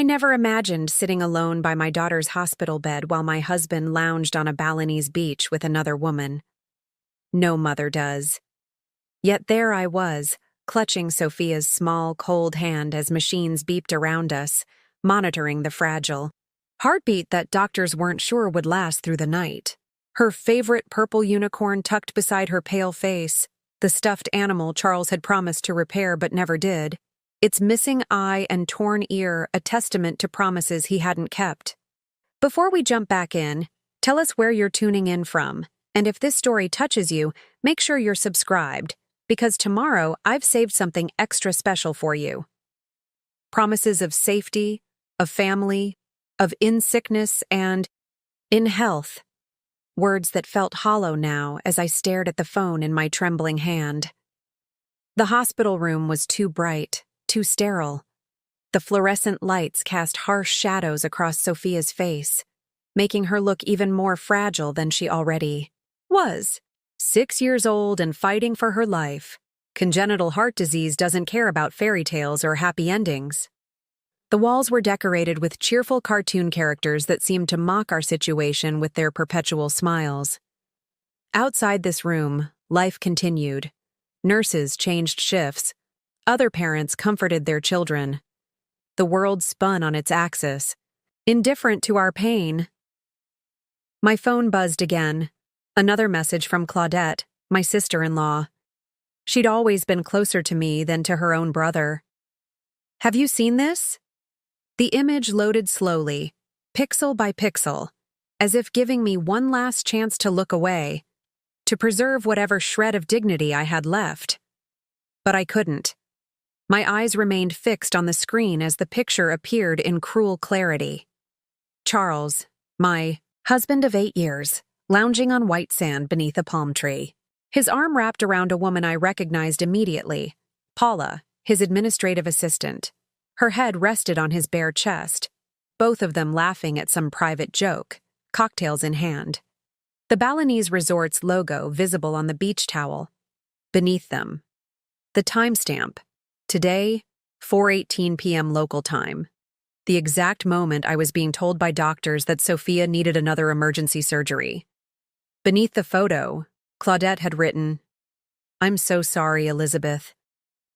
never imagined sitting alone by my daughter's hospital bed while my husband lounged on a Balinese beach with another woman. No mother does. Yet there I was, clutching Sophia's small, cold hand as machines beeped around us, monitoring the fragile heartbeat that doctors weren't sure would last through the night. Her favorite purple unicorn tucked beside her pale face, the stuffed animal Charles had promised to repair but never did, its missing eye and torn ear a testament to promises he hadn't kept. Before we jump back in, tell us where you're tuning in from, and if this story touches you, make sure you're subscribed, because tomorrow I've saved something extra special for you. Promises of safety, of family, of in sickness and in health. Words that felt hollow now as I stared at the phone in my trembling hand. The hospital room was too bright, too sterile. The fluorescent lights cast harsh shadows across Sophia's face, making her look even more fragile than she already was. 6 years old and fighting for her life. Congenital heart disease doesn't care about fairy tales or happy endings. The walls were decorated with cheerful cartoon characters that seemed to mock our situation with their perpetual smiles. Outside this room, life continued. Nurses changed shifts. Other parents comforted their children. The world spun on its axis, indifferent to our pain. My phone buzzed again. Another message from Claudette, my sister-in-law. She'd always been closer to me than to her own brother. "Have you seen this?" The image loaded slowly, pixel by pixel, as if giving me one last chance to look away, to preserve whatever shred of dignity I had left. But I couldn't. My eyes remained fixed on the screen as the picture appeared in cruel clarity. Charles, my husband of 8 years, lounging on white sand beneath a palm tree. His arm wrapped around a woman I recognized immediately, Paula, his administrative assistant. Her head rested on his bare chest, both of them laughing at some private joke, cocktails in hand. The Balinese resort's logo visible on the beach towel. Beneath them, the timestamp. Today, 4:18 p.m. local time. The exact moment I was being told by doctors that Sophia needed another emergency surgery. Beneath the photo, Claudette had written, "I'm so sorry, Elizabeth.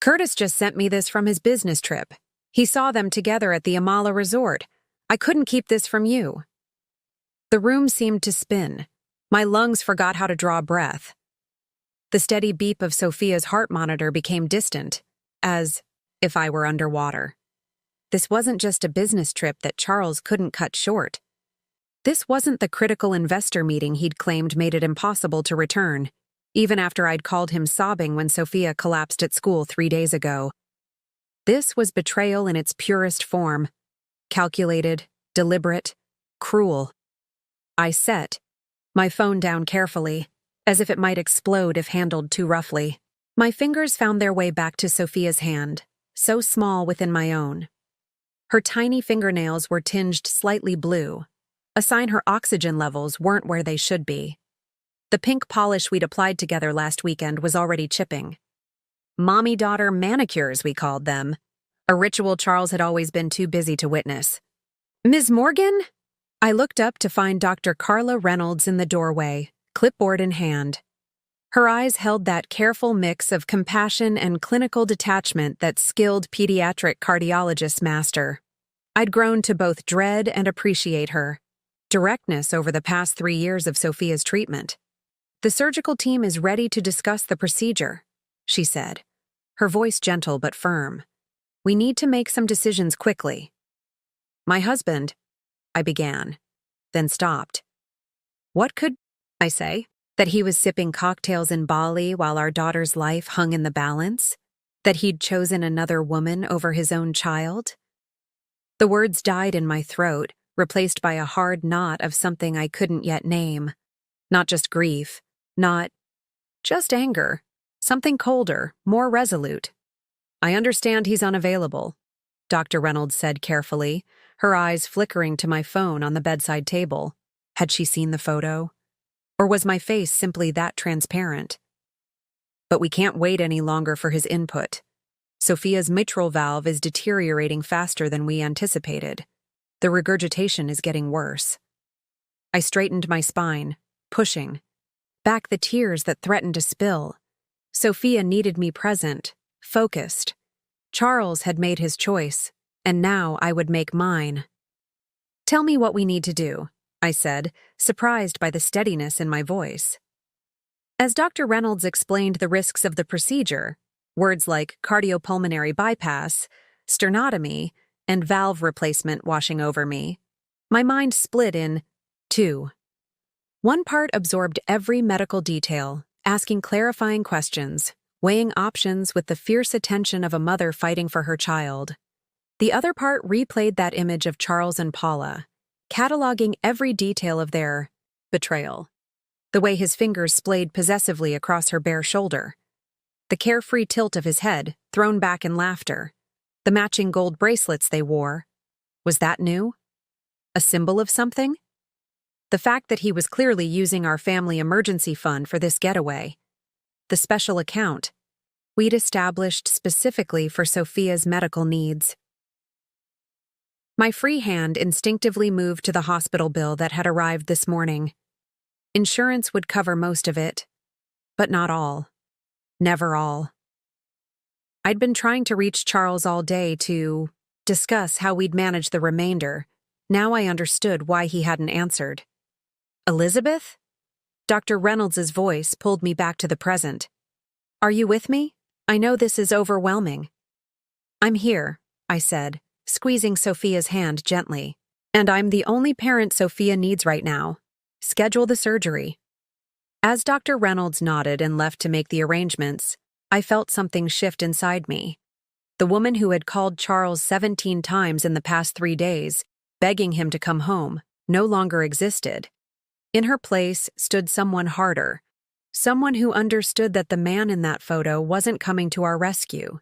Curtis just sent me this from his business trip. He saw them together at the Amala Resort. I couldn't keep this from you." The room seemed to spin. My lungs forgot how to draw breath. The steady beep of Sophia's heart monitor became distant, as if I were underwater. This wasn't just a business trip that Charles couldn't cut short. This wasn't the critical investor meeting he'd claimed made it impossible to return, even after I'd called him sobbing when Sophia collapsed at school 3 days ago. This was betrayal in its purest form. Calculated, deliberate, cruel. I set my phone down carefully, as if it might explode if handled too roughly. My fingers found their way back to Sophia's hand, so small within my own. Her tiny fingernails were tinged slightly blue, a sign her oxygen levels weren't where they should be. The pink polish we'd applied together last weekend was already chipping. Mommy-daughter manicures, we called them, a ritual Charles had always been too busy to witness. "Ms. Morgan?" I looked up to find Dr. Carla Reynolds in the doorway, clipboard in hand. Her eyes held that careful mix of compassion and clinical detachment that skilled pediatric cardiologists master. I'd grown to both dread and appreciate her directness over the past 3 years of Sophia's treatment. "The surgical team is ready to discuss the procedure," she said, her voice gentle but firm. "We need to make some decisions quickly." "My husband," I began, then stopped. What could I say? That he was sipping cocktails in Bali while our daughter's life hung in the balance? That he'd chosen another woman over his own child? The words died in my throat, replaced by a hard knot of something I couldn't yet name. Not just grief, not just anger, something colder, more resolute. "I understand he's unavailable," Dr. Reynolds said carefully, her eyes flickering to my phone on the bedside table. Had she seen the photo? Or was my face simply that transparent? "But we can't wait any longer for his input. Sophia's mitral valve is deteriorating faster than we anticipated. The regurgitation is getting worse. I straightened my spine, pushing back the tears that threatened to spill. Sophia needed me present, focused. Charles had made his choice, and now I would make mine. "Tell me what we need to do," I said, surprised by the steadiness in my voice. As Dr. Reynolds explained the risks of the procedure, words like cardiopulmonary bypass, sternotomy, and valve replacement washing over me, my mind split in two. One part absorbed every medical detail, asking clarifying questions, weighing options with the fierce attention of a mother fighting for her child. The other part replayed that image of Charles and Paula, cataloging every detail of their betrayal. The way his fingers splayed possessively across her bare shoulder. The carefree tilt of his head, thrown back in laughter. The matching gold bracelets they wore. Was that new? A symbol of something? The fact that he was clearly using our family emergency fund for this getaway. The special account we'd established specifically for Sophia's medical needs. My free hand instinctively moved to the hospital bill that had arrived this morning. Insurance would cover most of it, but not all. Never all. I'd been trying to reach Charles all day to discuss how we'd manage the remainder. Now I understood why he hadn't answered. "Elizabeth?" Dr. Reynolds' voice pulled me back to the present. "Are you with me? I know this is overwhelming." "I'm here," I said, squeezing Sophia's hand gently. "And I'm the only parent Sophia needs right now. Schedule the surgery." As Dr. Reynolds nodded and left to make the arrangements, I felt something shift inside me. The woman who had called Charles 17 times in the past 3 days, begging him to come home, no longer existed. In her place stood someone harder, someone who understood that the man in that photo wasn't coming to our rescue.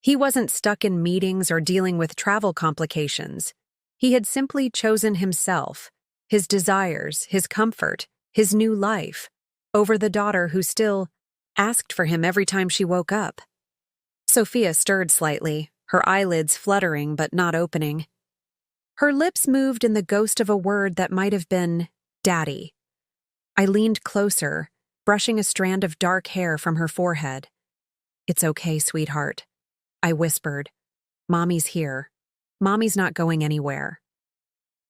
He wasn't stuck in meetings or dealing with travel complications. He had simply chosen himself, his desires, his comfort, his new life, over the daughter who still asked for him every time she woke up. Sophia stirred slightly, her eyelids fluttering but not opening. Her lips moved in the ghost of a word that might have been Daddy. I leaned closer, brushing a strand of dark hair from her forehead. "It's okay, sweetheart," I whispered. "Mommy's here. Mommy's not going anywhere."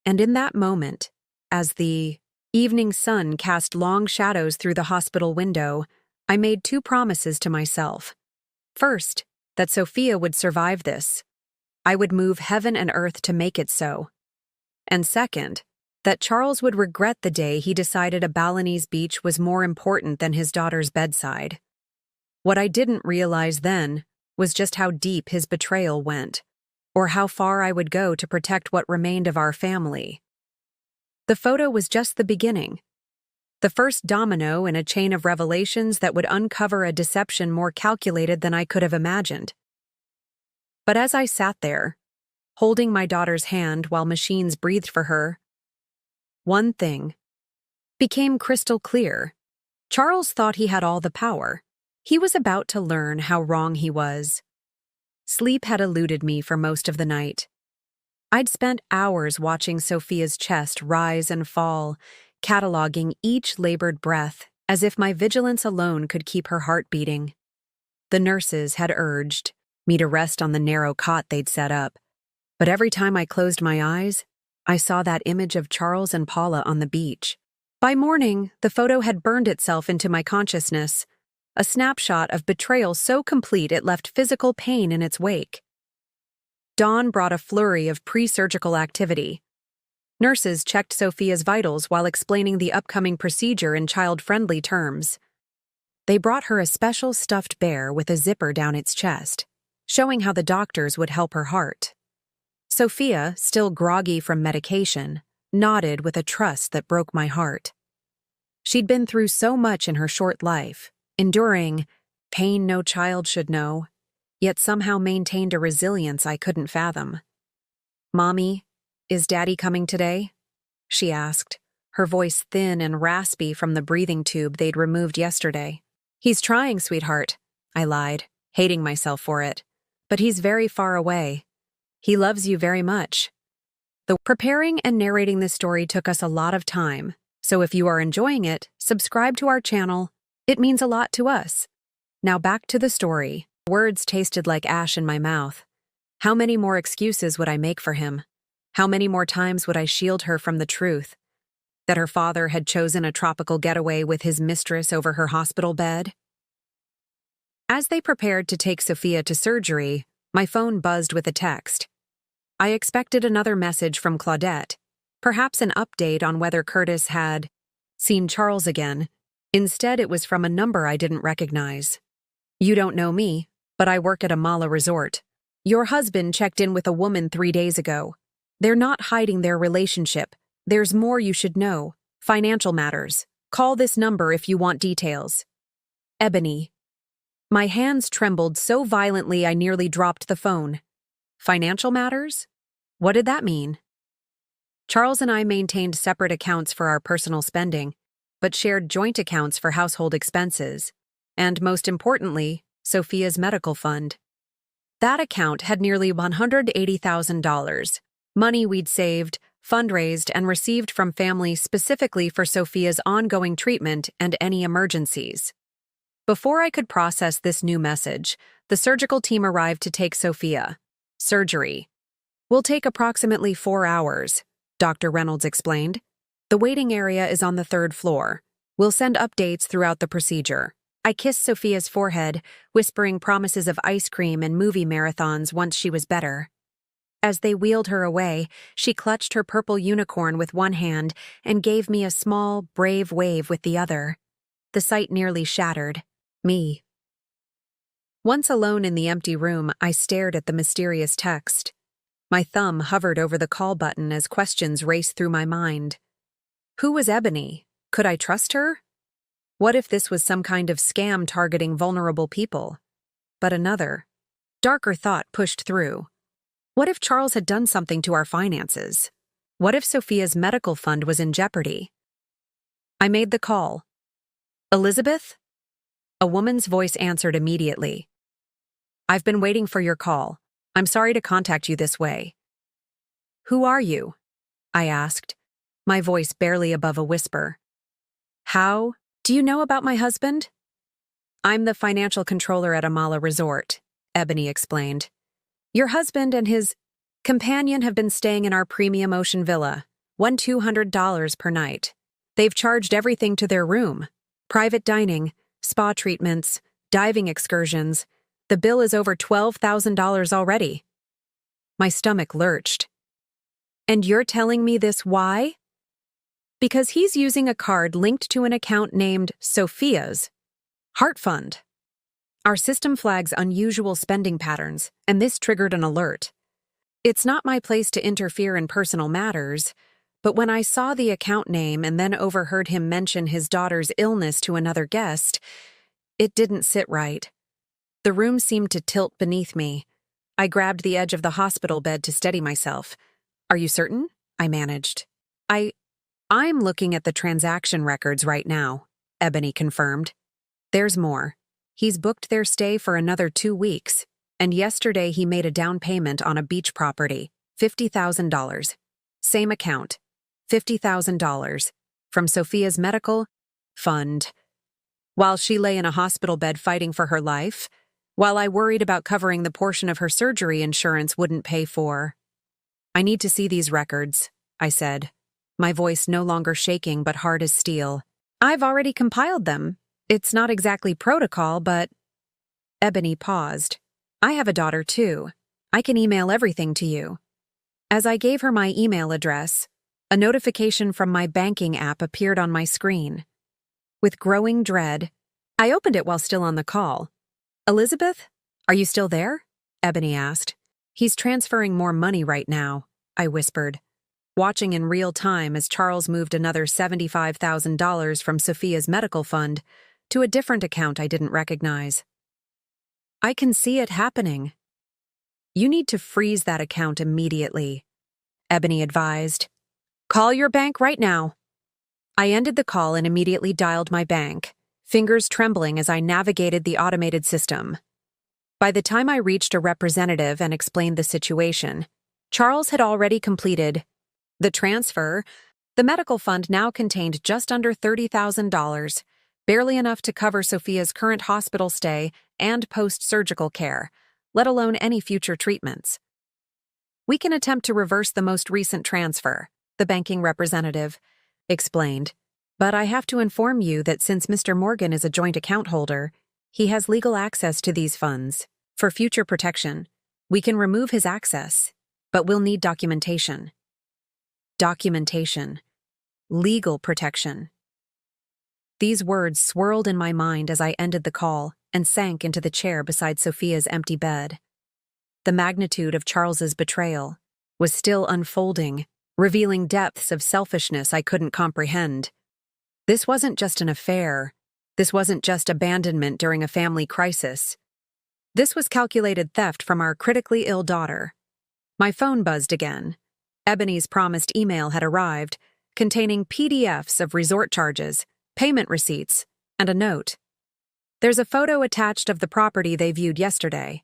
And in that moment, as the evening sun cast long shadows through the hospital window, I made 2 promises to myself. First, that Sophia would survive this. I would move heaven and earth to make it so. And second, that Charles would regret the day he decided a Balinese beach was more important than his daughter's bedside. What I didn't realize then was just how deep his betrayal went, or how far I would go to protect what remained of our family. The photo was just the beginning. The first domino in a chain of revelations that would uncover a deception more calculated than I could have imagined. But as I sat there, holding my daughter's hand while machines breathed for her, one thing became crystal clear. Charles thought he had all the power. He was about to learn how wrong he was. Sleep had eluded me for most of the night. I'd spent hours watching Sophia's chest rise and fall, cataloging each labored breath as if my vigilance alone could keep her heart beating. The nurses had urged me to rest on the narrow cot they'd set up, but every time I closed my eyes, I saw that image of Charles and Paula on the beach. By morning, the photo had burned itself into my consciousness, a snapshot of betrayal so complete it left physical pain in its wake. Dawn brought a flurry of pre-surgical activity. Nurses checked Sophia's vitals while explaining the upcoming procedure in child-friendly terms. They brought her a special stuffed bear with a zipper down its chest, showing how the doctors would help her heart. Sophia, still groggy from medication, nodded with a trust that broke my heart. She'd been through so much in her short life, enduring pain no child should know, yet somehow maintained a resilience I couldn't fathom. "Mommy, is Daddy coming today?" she asked, her voice thin and raspy from the breathing tube they'd removed yesterday. "He's trying, sweetheart," I lied, hating myself for it. but he's very far away. He loves you very much. The preparing and narrating this story took us a lot of time, so if you are enjoying it, subscribe to our channel. It means a lot to us. Now back to the story. Words tasted like ash in my mouth. How many more excuses would I make for him? How many more times would I shield her from the truth? That her father had chosen a tropical getaway with his mistress over her hospital bed? As they prepared to take Sophia to surgery, my phone buzzed with a text. I expected another message from Claudette, perhaps an update on whether Curtis had seen Charles again. Instead, it was from a number I didn't recognize. You don't know me, but I work at a Mala resort. Your husband checked in with a woman 3 days ago. They're not hiding their relationship. There's more you should know. Financial matters. Call this number if you want details. Ebony. My hands trembled so violently I nearly dropped the phone. Financial matters? What did that mean? Charles and I maintained separate accounts for our personal spending, but shared joint accounts for household expenses, and most importantly, Sophia's medical fund. That account had nearly $180,000, money we'd saved, fundraised, and received from family specifically for Sophia's ongoing treatment and any emergencies. Before I could process this new message, the surgical team arrived to take Sophia. Surgery will take approximately 4 hours, Dr. Reynolds explained. The waiting area is on the 3rd floor. We'll send updates throughout the procedure. I kissed Sophia's forehead, whispering promises of ice cream and movie marathons once she was better. As they wheeled her away, she clutched her purple unicorn with one hand and gave me a small, brave wave with the other. The sight nearly shattered me. Once alone in the empty room, I stared at the mysterious text. My thumb hovered over the call button as questions raced through my mind. Who was Ebony? Could I trust her? What if this was some kind of scam targeting vulnerable people? But another, darker thought pushed through. What if Charles had done something to our finances? What if Sophia's medical fund was in jeopardy? I made the call. Elizabeth? A woman's voice answered immediately. I've been waiting for your call. I'm sorry to contact you this way. Who are you? I asked, my voice barely above a whisper. How do you know about my husband? I'm the financial controller at Amala Resort, Ebony explained. Your husband and his companion have been staying in our premium ocean villa, $200 per night. They've charged everything to their room. Private dining, spa treatments, diving excursions. The bill is over $12,000 already. My stomach lurched. And you're telling me this why? Because he's using a card linked to an account named Sophia's Heart Fund. Our system flags unusual spending patterns, and this triggered an alert. It's not my place to interfere in personal matters, but when I saw the account name and then overheard him mention his daughter's illness to another guest, it didn't sit right. The room seemed to tilt beneath me. I grabbed the edge of the hospital bed to steady myself. Are you certain? I managed. I'm looking at the transaction records right now, Ebony confirmed. There's more. He's booked their stay for another 2 weeks, and yesterday he made a down payment on a beach property, $50,000. Same account, $50,000, from Sophia's medical fund. While she lay in a hospital bed fighting for her life, while I worried about covering the portion of her surgery insurance wouldn't pay for. I need to see these records, I said, my voice no longer shaking but hard as steel. I've already compiled them. It's not exactly protocol, but... Ebony paused. I have a daughter too. I can email everything to you. As I gave her my email address, a notification from my banking app appeared on my screen. With growing dread, I opened it while still on the call. Elizabeth, are you still there? Ebony asked. He's transferring more money right now, I whispered, watching in real time as Charles moved another $75,000 from Sophia's medical fund to a different account I didn't recognize. I can see it happening. You need to freeze that account immediately, Ebony advised. Call your bank right now. I ended the call and immediately dialed my bank, fingers trembling as I navigated the automated system. By the time I reached a representative and explained the situation, Charles had already completed the transfer. The medical fund now contained just under $30,000, barely enough to cover Sophia's current hospital stay and post-surgical care, let alone any future treatments. "We can attempt to reverse the most recent transfer," the banking representative explained, "but I have to inform you that since Mr. Morgan is a joint account holder, he has legal access to these funds. For future protection, we can remove his access, but we'll need documentation." Documentation. Legal protection. These words swirled in my mind as I ended the call and sank into the chair beside Sophia's empty bed. The magnitude of Charles's betrayal was still unfolding, revealing depths of selfishness I couldn't comprehend. This wasn't just an affair. This wasn't just abandonment during a family crisis. This was calculated theft from our critically ill daughter. My phone buzzed again. Ebony's promised email had arrived, containing PDFs of resort charges, payment receipts, and a note. "There's a photo attached of the property they viewed yesterday.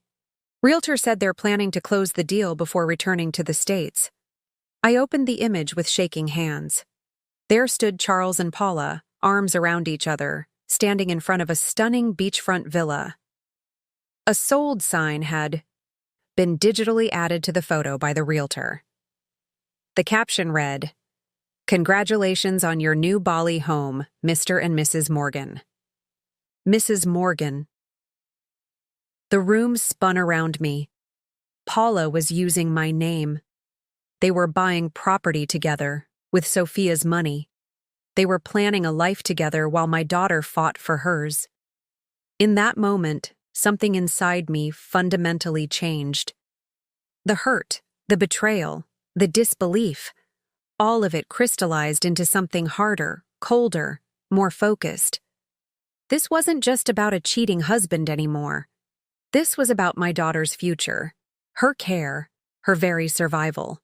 Realtor said they're planning to close the deal before returning to the States." I opened the image with shaking hands. There stood Charles and Paula, arms around each other, standing in front of a stunning beachfront villa. A sold sign had been digitally added to the photo by the realtor. The caption read, "Congratulations on your new Bali home, Mr. and Mrs. Morgan." Mrs. Morgan. The room spun around me. Paula was using my name. They were buying property together, with Sophia's money. They were planning a life together while my daughter fought for hers. In that moment, something inside me fundamentally changed. The hurt, the betrayal, the disbelief, all of it crystallized into something harder, colder, more focused. This wasn't just about a cheating husband anymore. This was about my daughter's future, her care, her very survival.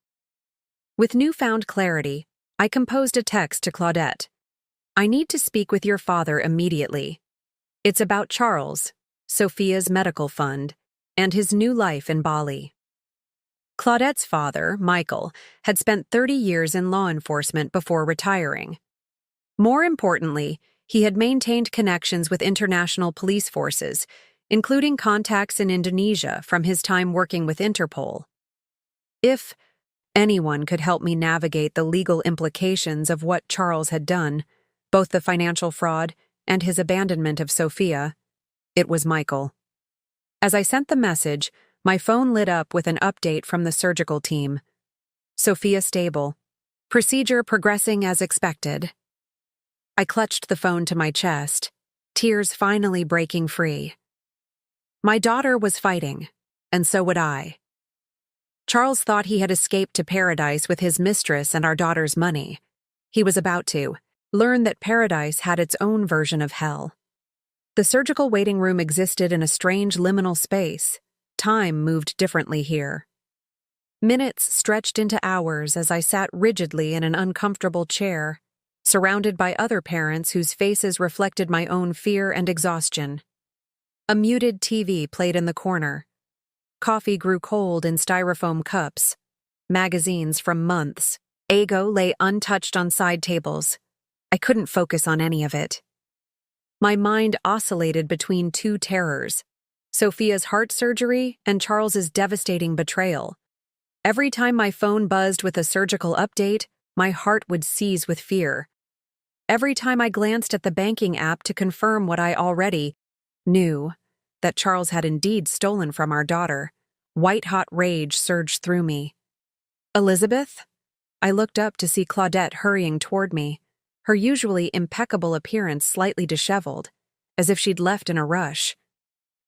With newfound clarity, I composed a text to Claudette. "I need to speak with your father immediately. It's about Charles, Sophia's medical fund, and his new life in Bali." Claudette's father, Michael, had spent 30 years in law enforcement before retiring. More importantly, he had maintained connections with international police forces, including contacts in Indonesia from his time working with Interpol. If anyone could help me navigate the legal implications of what Charles had done, both the financial fraud and his abandonment of Sophia, it was Michael. As I sent the message, my phone lit up with an update from the surgical team. "Sophia stable. Procedure progressing as expected." I clutched the phone to my chest, tears finally breaking free. My daughter was fighting, and so would I. Charles thought he had escaped to paradise with his mistress and our daughter's money. He was about to learn that paradise had its own version of hell. The surgical waiting room existed in a strange liminal space. Time moved differently here. Minutes stretched into hours as I sat rigidly in an uncomfortable chair, surrounded by other parents whose faces reflected my own fear and exhaustion. A muted TV played in the corner. Coffee grew cold in styrofoam cups. Magazines from months. Ago lay untouched on side tables. I couldn't focus on any of it. My mind oscillated between two terrors: Sophia's heart surgery and Charles's devastating betrayal. Every time my phone buzzed with a surgical update, my heart would seize with fear. Every time I glanced at the banking app to confirm what I already knew, that Charles had indeed stolen from our daughter, white-hot rage surged through me. "Elizabeth?" I looked up to see Claudette hurrying toward me, her usually impeccable appearance slightly disheveled, as if she'd left in a rush.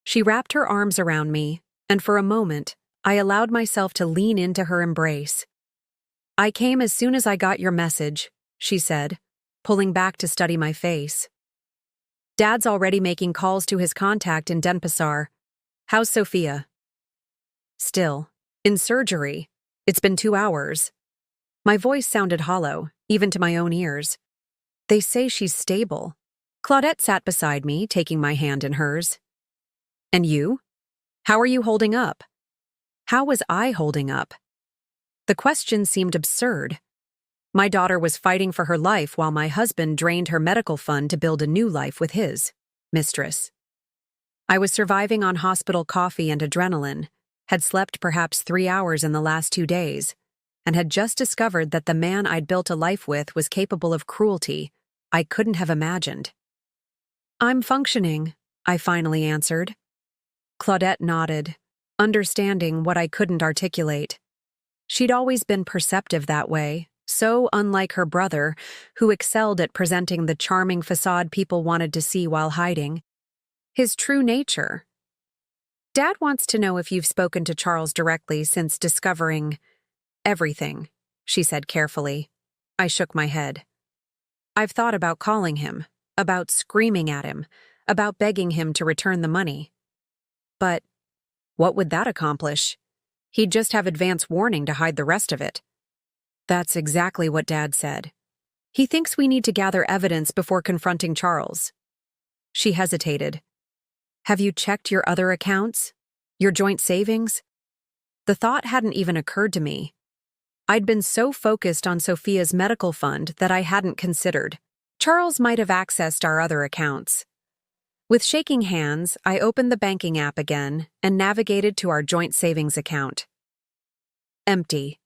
She wrapped her arms around me, and for a moment, I allowed myself to lean into her embrace. "I came as soon as I got your message," she said, pulling back to study my face. "Dad's already making calls to his contact in Denpasar. How's Sophia?" "Still. In surgery. It's been 2 hours." My voice sounded hollow, even to my own ears. "They say she's stable." Claudette sat beside me, taking my hand in hers. "And you?" How are you holding up? How was I holding up? The question seemed absurd. My daughter was fighting for her life while my husband drained her medical fund to build a new life with his mistress. I was surviving on hospital coffee and adrenaline, had slept perhaps 3 hours in the last 2 days, and had just discovered that the man I'd built a life with was capable of cruelty I couldn't have imagined. I'm functioning, I finally answered. Claudette nodded, understanding what I couldn't articulate. She'd always been perceptive that way, so unlike her brother, who excelled at presenting the charming facade people wanted to see while hiding. His true nature. Dad wants to know if you've spoken to Charles directly since discovering everything, she said carefully. I shook my head. I've thought about calling him, about screaming at him, about begging him to return the money. But what would that accomplish? He'd just have advance warning to hide the rest of it. That's exactly what Dad said. He thinks we need to gather evidence before confronting Charles. She hesitated. Have you checked your other accounts? Your joint savings? The thought hadn't even occurred to me. I'd been so focused on Sophia's medical fund that I hadn't considered. Charles might have accessed our other accounts. With shaking hands, I opened the banking app again and navigated to our joint savings account. Empty.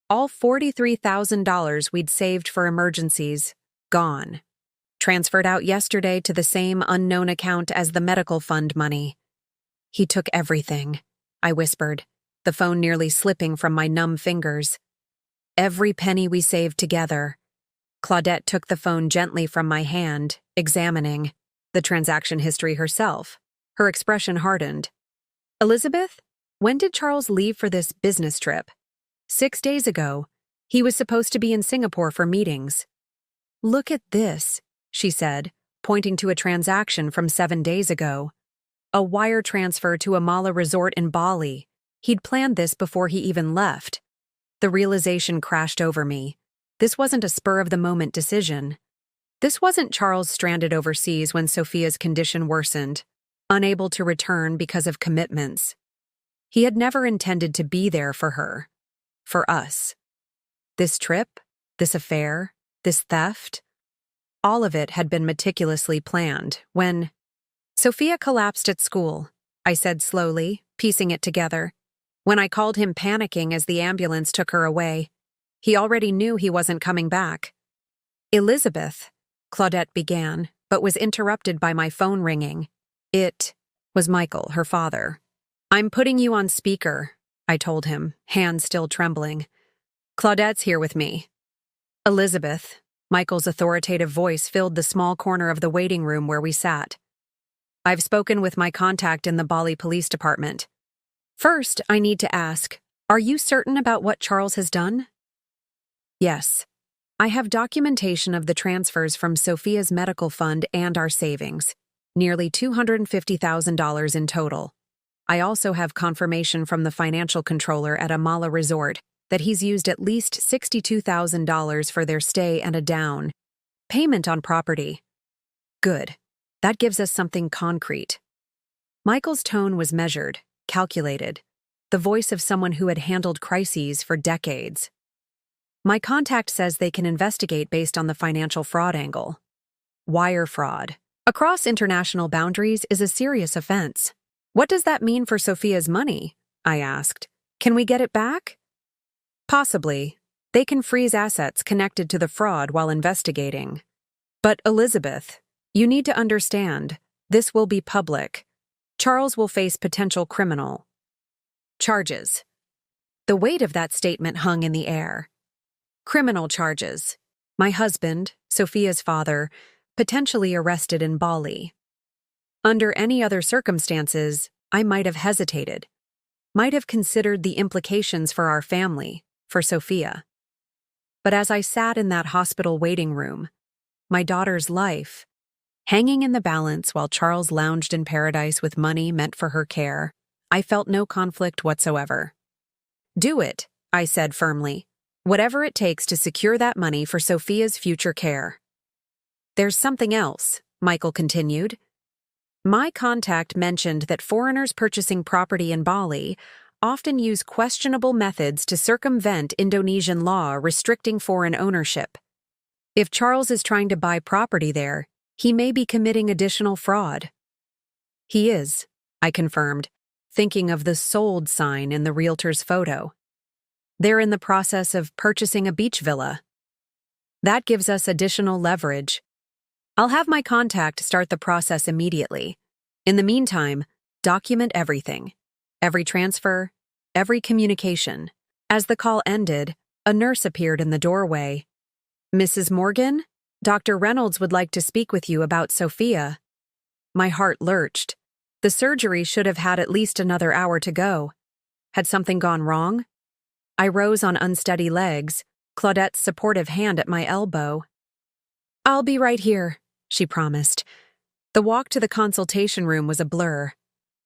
All $43,000 we'd saved for emergencies, gone. Transferred out yesterday to the same unknown account as the medical fund money. He took everything, I whispered, the phone nearly slipping from my numb fingers. Every penny we saved together. Claudette took the phone gently from my hand, examining the transaction history herself. Her expression hardened. Elizabeth, when did Charles leave for this business trip? 6 days ago. He was supposed to be in Singapore for meetings. Look at this, she said, pointing to a transaction from 7 days ago. A wire transfer to a Mala resort in Bali. He'd planned this before he even left. The realization crashed over me. This wasn't a spur-of-the-moment decision. This wasn't Charles stranded overseas when Sophia's condition worsened, unable to return because of commitments. He had never intended to be there for her, for us. This trip, this affair, this theft, all of it had been meticulously planned when Sophia collapsed at school, I said slowly, piecing it together. When I called him panicking as the ambulance took her away, he already knew he wasn't coming back. Elizabeth, Claudette began, but was interrupted by my phone ringing. It was Michael, her father. I'm putting you on speaker, I told him, hands still trembling. Claudette's here with me. Elizabeth, Michael's authoritative voice filled the small corner of the waiting room where we sat. I've spoken with my contact in the Bali Police Department. First, I need to ask, are you certain about what Charles has done? Yes. I have documentation of the transfers from Sophia's medical fund and our savings, nearly $250,000 in total. I also have confirmation from the financial controller at a Mala resort that he's used at least $62,000 for their stay and a down payment on property. Good. That gives us something concrete. Michael's tone was measured, calculated, the voice of someone who had handled crises for decades. My contact says they can investigate based on the financial fraud angle. Wire fraud, across international boundaries, is a serious offense. What does that mean for Sophia's money? I asked. Can we get it back? Possibly. They can freeze assets connected to the fraud while investigating. But Elizabeth, you need to understand, this will be public. Charles will face potential criminal charges. The weight of that statement hung in the air. Criminal charges. My husband, Sophia's father, potentially arrested in Bali. Under any other circumstances, I might have hesitated, might have considered the implications for our family, for Sophia. But as I sat in that hospital waiting room, my daughter's life, hanging in the balance while Charles lounged in paradise with money meant for her care, I felt no conflict whatsoever. Do it, I said firmly. Whatever it takes to secure that money for Sophia's future care. There's something else, Michael continued. My contact mentioned that foreigners purchasing property in Bali often use questionable methods to circumvent Indonesian law restricting foreign ownership. If Charles is trying to buy property there, he may be committing additional fraud. He is, I confirmed, thinking of the sold sign in the realtor's photo. They're in the process of purchasing a beach villa. That gives us additional leverage. I'll have my contact start the process immediately. In the meantime, document everything. Every transfer, every communication. As the call ended, a nurse appeared in the doorway. "Mrs. Morgan, Dr. Reynolds would like to speak with you about Sophia." My heart lurched. The surgery should have had at least another hour to go. Had something gone wrong? I rose on unsteady legs, Claudette's supportive hand at my elbow. "I'll be right here," she promised. The walk to the consultation room was a blur.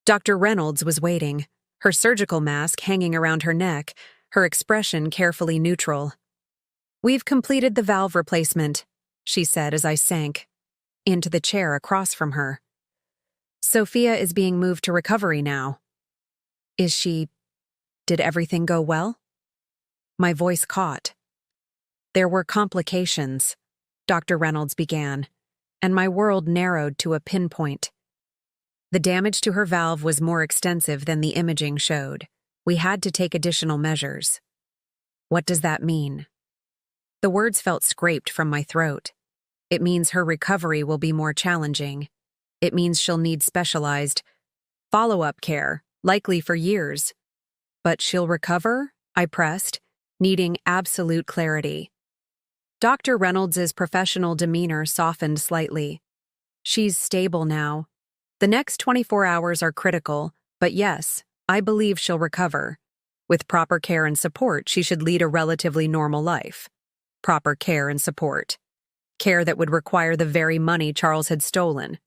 Dr. Reynolds was waiting, her surgical mask hanging around her neck, her expression carefully neutral. "We've completed the valve replacement," she said as I sank into the chair across from her. "Sophia is being moved to recovery now." Did everything go well?" My voice caught. "There were complications," Dr. Reynolds began, and my world narrowed to a pinpoint. The damage to her valve was more extensive than the imaging showed. We had to take additional measures. What does that mean? The words felt scraped from my throat. It means her recovery will be more challenging. It means she'll need specialized follow-up care, likely for years. But she'll recover? I pressed, needing absolute clarity. Dr. Reynolds's professional demeanor softened slightly. "She's stable now. The next 24 hours are critical, but yes, I believe she'll recover. With proper care and support, she should lead a relatively normal life. Proper care and support. Care that would require the very money Charles had stolen.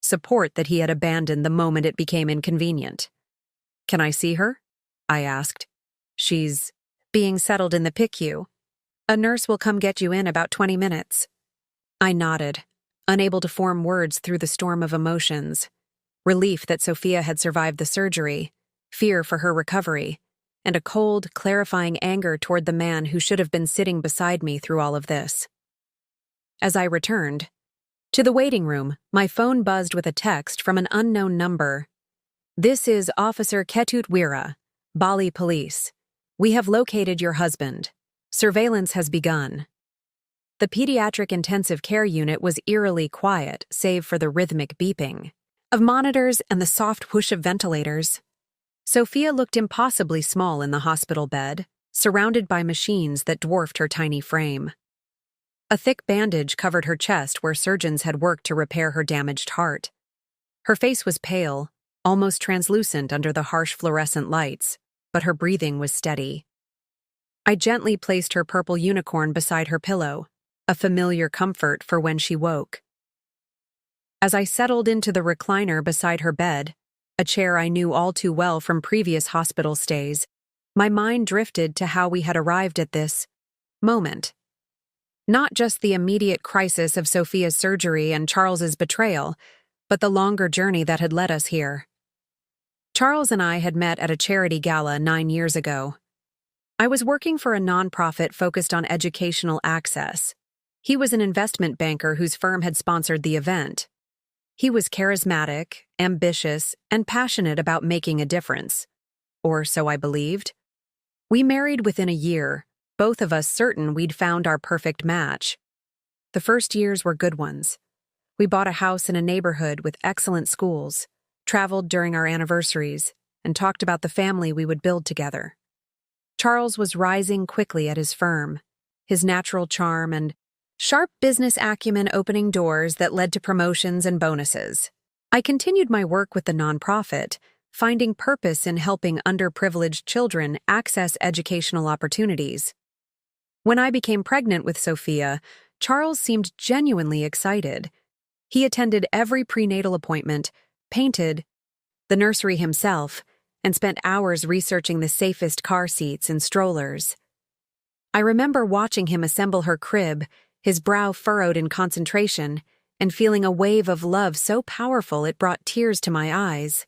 Support that he had abandoned the moment it became inconvenient." "Can I see her?" I asked. "She's being settled in the PICU. A nurse will come get you in about 20 minutes. I nodded, unable to form words through the storm of emotions. Relief that Sophia had survived the surgery, fear for her recovery, and a cold, clarifying anger toward the man who should have been sitting beside me through all of this. As I returned to the waiting room, my phone buzzed with a text from an unknown number. "This is Officer Ketut Wira, Bali Police. We have located your husband. Surveillance has begun." The pediatric intensive care unit was eerily quiet, save for the rhythmic beeping of monitors and the soft whoosh of ventilators. Sophia looked impossibly small in the hospital bed, surrounded by machines that dwarfed her tiny frame. A thick bandage covered her chest where surgeons had worked to repair her damaged heart. Her face was pale, almost translucent under the harsh fluorescent lights, but her breathing was steady. I gently placed her purple unicorn beside her pillow, a familiar comfort for when she woke. As I settled into the recliner beside her bed, a chair I knew all too well from previous hospital stays, my mind drifted to how we had arrived at this moment. Not just the immediate crisis of Sophia's surgery and Charles's betrayal, but the longer journey that had led us here. Charles and I had met at a charity gala 9 years ago. I was working for a nonprofit focused on educational access. He was an investment banker whose firm had sponsored the event. He was charismatic, ambitious, and passionate about making a difference. Or so I believed. We married within a year, both of us certain we'd found our perfect match. The first years were good ones. We bought a house in a neighborhood with excellent schools, traveled during our anniversaries, and talked about the family we would build together. Charles was rising quickly at his firm, his natural charm and sharp business acumen opening doors that led to promotions and bonuses. I continued my work with the nonprofit, finding purpose in helping underprivileged children access educational opportunities. When I became pregnant with Sophia, Charles seemed genuinely excited. He attended every prenatal appointment, painted the nursery himself, and spent hours researching the safest car seats and strollers. I remember watching him assemble her crib, his brow furrowed in concentration, and feeling a wave of love so powerful it brought tears to my eyes.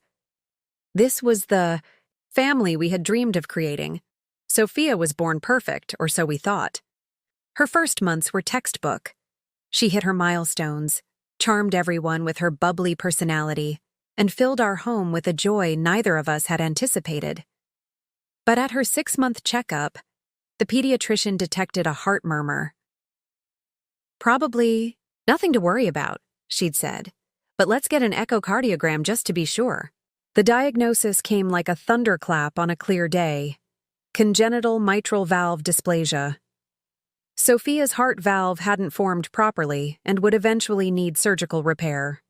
This was the family we had dreamed of creating. Sophia was born perfect, or so we thought. Her first months were textbook. She hit her milestones, charmed everyone with her bubbly personality, and filled our home with a joy neither of us had anticipated. But at her 6-month checkup, the pediatrician detected a heart murmur. "Probably nothing to worry about," she'd said, "but let's get an echocardiogram just to be sure." The diagnosis came like a thunderclap on a clear day: congenital mitral valve dysplasia. Sophia's heart valve hadn't formed properly and would eventually need surgical repair.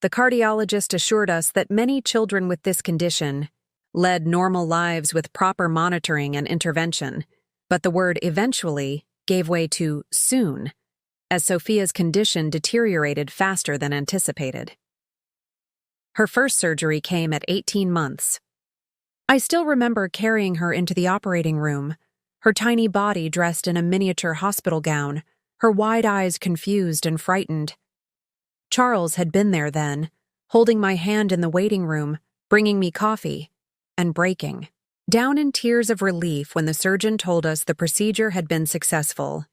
The cardiologist assured us that many children with this condition led normal lives with proper monitoring and intervention, but the word eventually gave way to soon, as Sophia's condition deteriorated faster than anticipated. Her first surgery came at 18 months. I still remember carrying her into the operating room, her tiny body dressed in a miniature hospital gown, her wide eyes confused and frightened. Charles had been there then, holding my hand in the waiting room, bringing me coffee, and breaking down in tears of relief when the surgeon told us the procedure had been successful.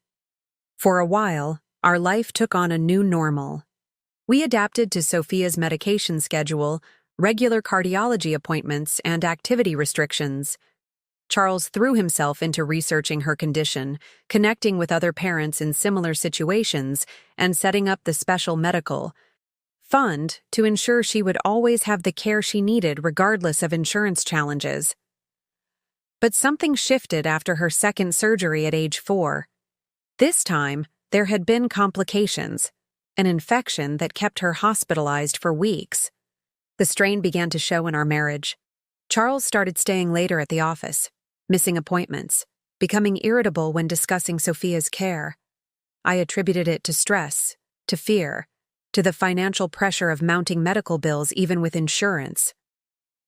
For a while, our life took on a new normal. We adapted to Sophia's medication schedule, regular cardiology appointments, and activity restrictions. Charles threw himself into researching her condition, connecting with other parents in similar situations, and setting up the special medical fund to ensure she would always have the care she needed regardless of insurance challenges. But something shifted after her second surgery at age 4. This time, there had been complications, an infection that kept her hospitalized for weeks. The strain began to show in our marriage. Charles started staying later at the office, missing appointments, becoming irritable when discussing Sophia's care. I attributed it to stress, to fear, to the financial pressure of mounting medical bills even with insurance.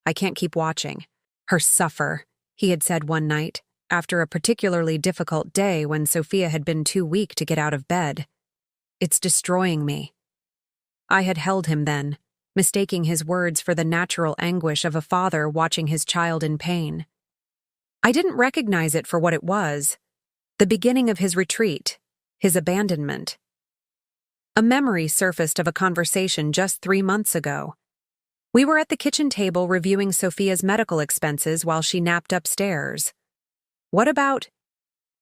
"I can't keep watching her suffer," he had said one night, after a particularly difficult day when Sophia had been too weak to get out of bed. "It's destroying me." I had held him then, mistaking his words for the natural anguish of a father watching his child in pain. I didn't recognize it for what it was: the beginning of his retreat, his abandonment. A memory surfaced of a conversation just 3 months ago. We were at the kitchen table reviewing Sophia's medical expenses while she napped upstairs. "What about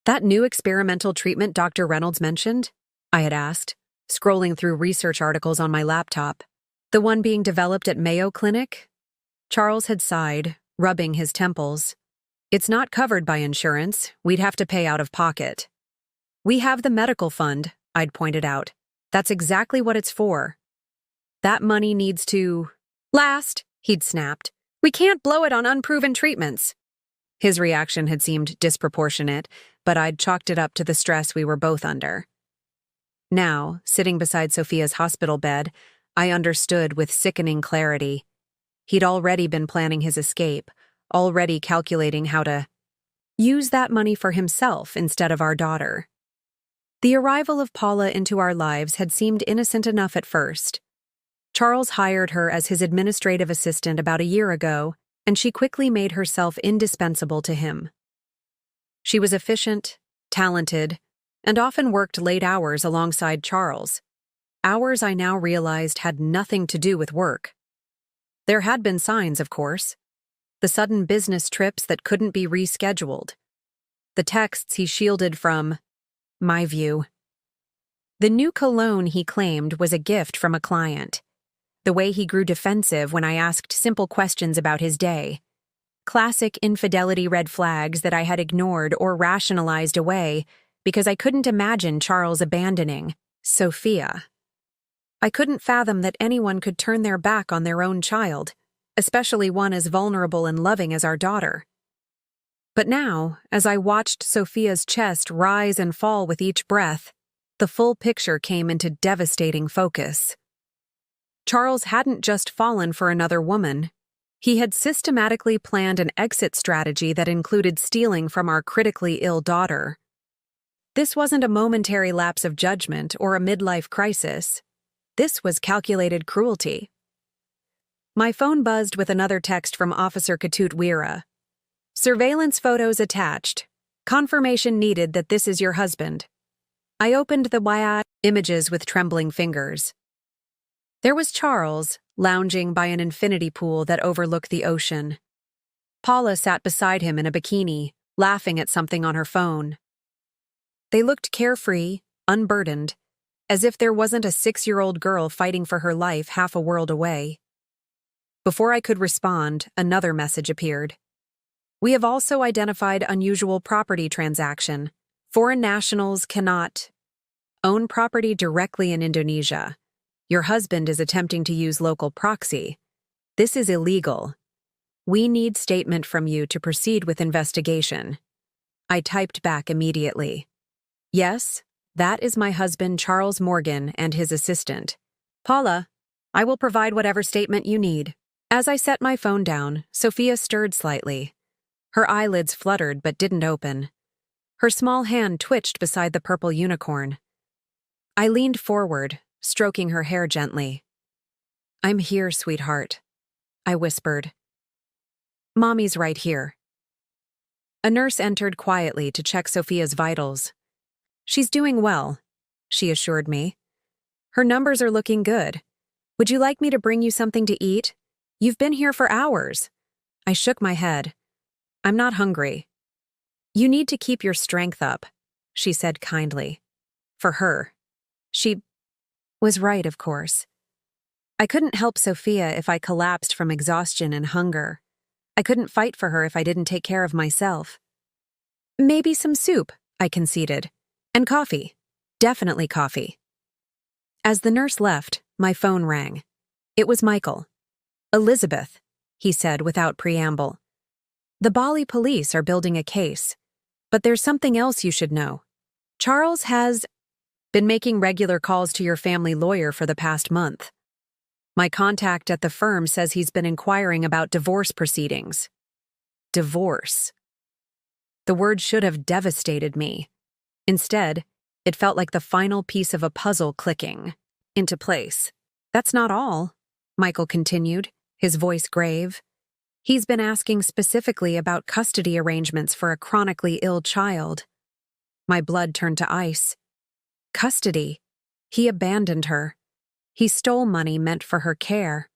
that new experimental treatment Dr. Reynolds mentioned?" I had asked, scrolling through research articles on my laptop. "The one being developed at Mayo Clinic?" Charles had sighed, rubbing his temples. "It's not covered by insurance. We'd have to pay out of pocket." "We have the medical fund," I'd pointed out. "That's exactly what it's for." "That money needs to last," he'd snapped. "We can't blow it on unproven treatments." His reaction had seemed disproportionate, but I'd chalked it up to the stress we were both under. Now, sitting beside Sophia's hospital bed, I understood with sickening clarity. He'd already been planning his escape, already calculating how to use that money for himself instead of our daughter. The arrival of Paula into our lives had seemed innocent enough at first. Charles hired her as his administrative assistant about a year ago, and she quickly made herself indispensable to him. She was efficient, talented, and often worked late hours alongside Charles. Hours I now realized had nothing to do with work. There had been signs, of course. The sudden business trips that couldn't be rescheduled. The texts he shielded from my view. The new cologne he claimed was a gift from a client. The way he grew defensive when I asked simple questions about his day. Classic infidelity red flags that I had ignored or rationalized away because I couldn't imagine Charles abandoning Sophia. I couldn't fathom that anyone could turn their back on their own child, especially one as vulnerable and loving as our daughter. But now, as I watched Sophia's chest rise and fall with each breath, the full picture came into devastating focus. Charles hadn't just fallen for another woman. He had systematically planned an exit strategy that included stealing from our critically ill daughter. This wasn't a momentary lapse of judgment or a midlife crisis. This was calculated cruelty. My phone buzzed with another text from Officer Katut Weera. Surveillance photos attached. Confirmation needed that this is your husband. I opened the images with trembling fingers. There was Charles, lounging by an infinity pool that overlooked the ocean. Paula sat beside him in a bikini, laughing at something on her phone. They looked carefree, unburdened, as if there wasn't a 6-year-old girl fighting for her life half a world away. Before I could respond, another message appeared. We have also identified unusual property transaction. Foreign nationals cannot own property directly in Indonesia. Your husband is attempting to use local proxy. This is illegal. We need statement from you to proceed with investigation. I typed back immediately. Yes, that is my husband Charles Morgan and his assistant. Paula, I will provide whatever statement you need. As I set my phone down, Sophia stirred slightly. Her eyelids fluttered but didn't open. Her small hand twitched beside the purple unicorn. I leaned forward, stroking her hair gently. I'm here, sweetheart, I whispered. Mommy's right here. A nurse entered quietly to check Sophia's vitals. She's doing well, she assured me. Her numbers are looking good. Would you like me to bring you something to eat? You've been here for hours. I shook my head. I'm not hungry. You need to keep your strength up, she said kindly. For her. She was right, of course. I couldn't help Sophia if I collapsed from exhaustion and hunger. I couldn't fight for her if I didn't take care of myself. Maybe some soup, I conceded. And coffee. Definitely coffee. As the nurse left, my phone rang. It was Michael. Elizabeth, he said without preamble. The Bali police are building a case. But there's something else you should know. Charles has been making regular calls to your family lawyer for the past month. My contact at the firm says he's been inquiring about divorce proceedings. Divorce. The word should have devastated me. Instead, it felt like the final piece of a puzzle clicking into place. That's not all, Michael continued, his voice grave. He's been asking specifically about custody arrangements for a chronically ill child. My blood turned to ice. Custody. He abandoned her. He stole money meant for her care.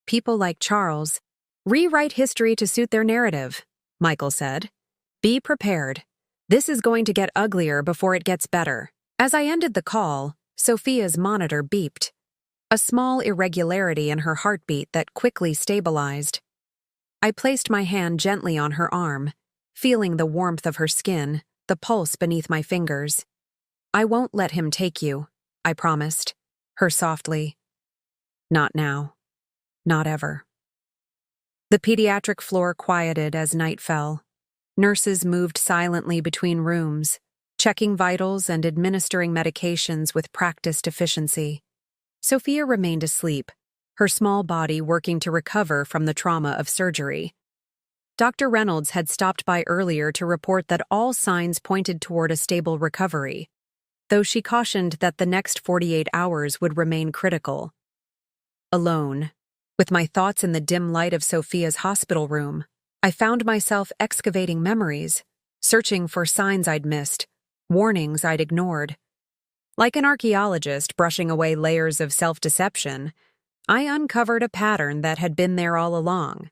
People like Charles rewrite history to suit their narrative, Michael said. Be prepared. This is going to get uglier before it gets better. As I ended the call, Sophia's monitor beeped. A small irregularity in her heartbeat that quickly stabilized. I placed my hand gently on her arm, feeling the warmth of her skin, the pulse beneath my fingers. I won't let him take you, I promised, her softly. Not now. Not ever. The pediatric floor quieted as night fell. Nurses moved silently between rooms, checking vitals and administering medications with practiced efficiency. Sophia remained asleep, her small body working to recover from the trauma of surgery. Dr. Reynolds had stopped by earlier to report that all signs pointed toward a stable recovery, though she cautioned that the next 48 hours would remain critical. Alone, with my thoughts in the dim light of Sophia's hospital room, I found myself excavating memories, searching for signs I'd missed, warnings I'd ignored. Like an archaeologist brushing away layers of self-deception, I uncovered a pattern that had been there all along.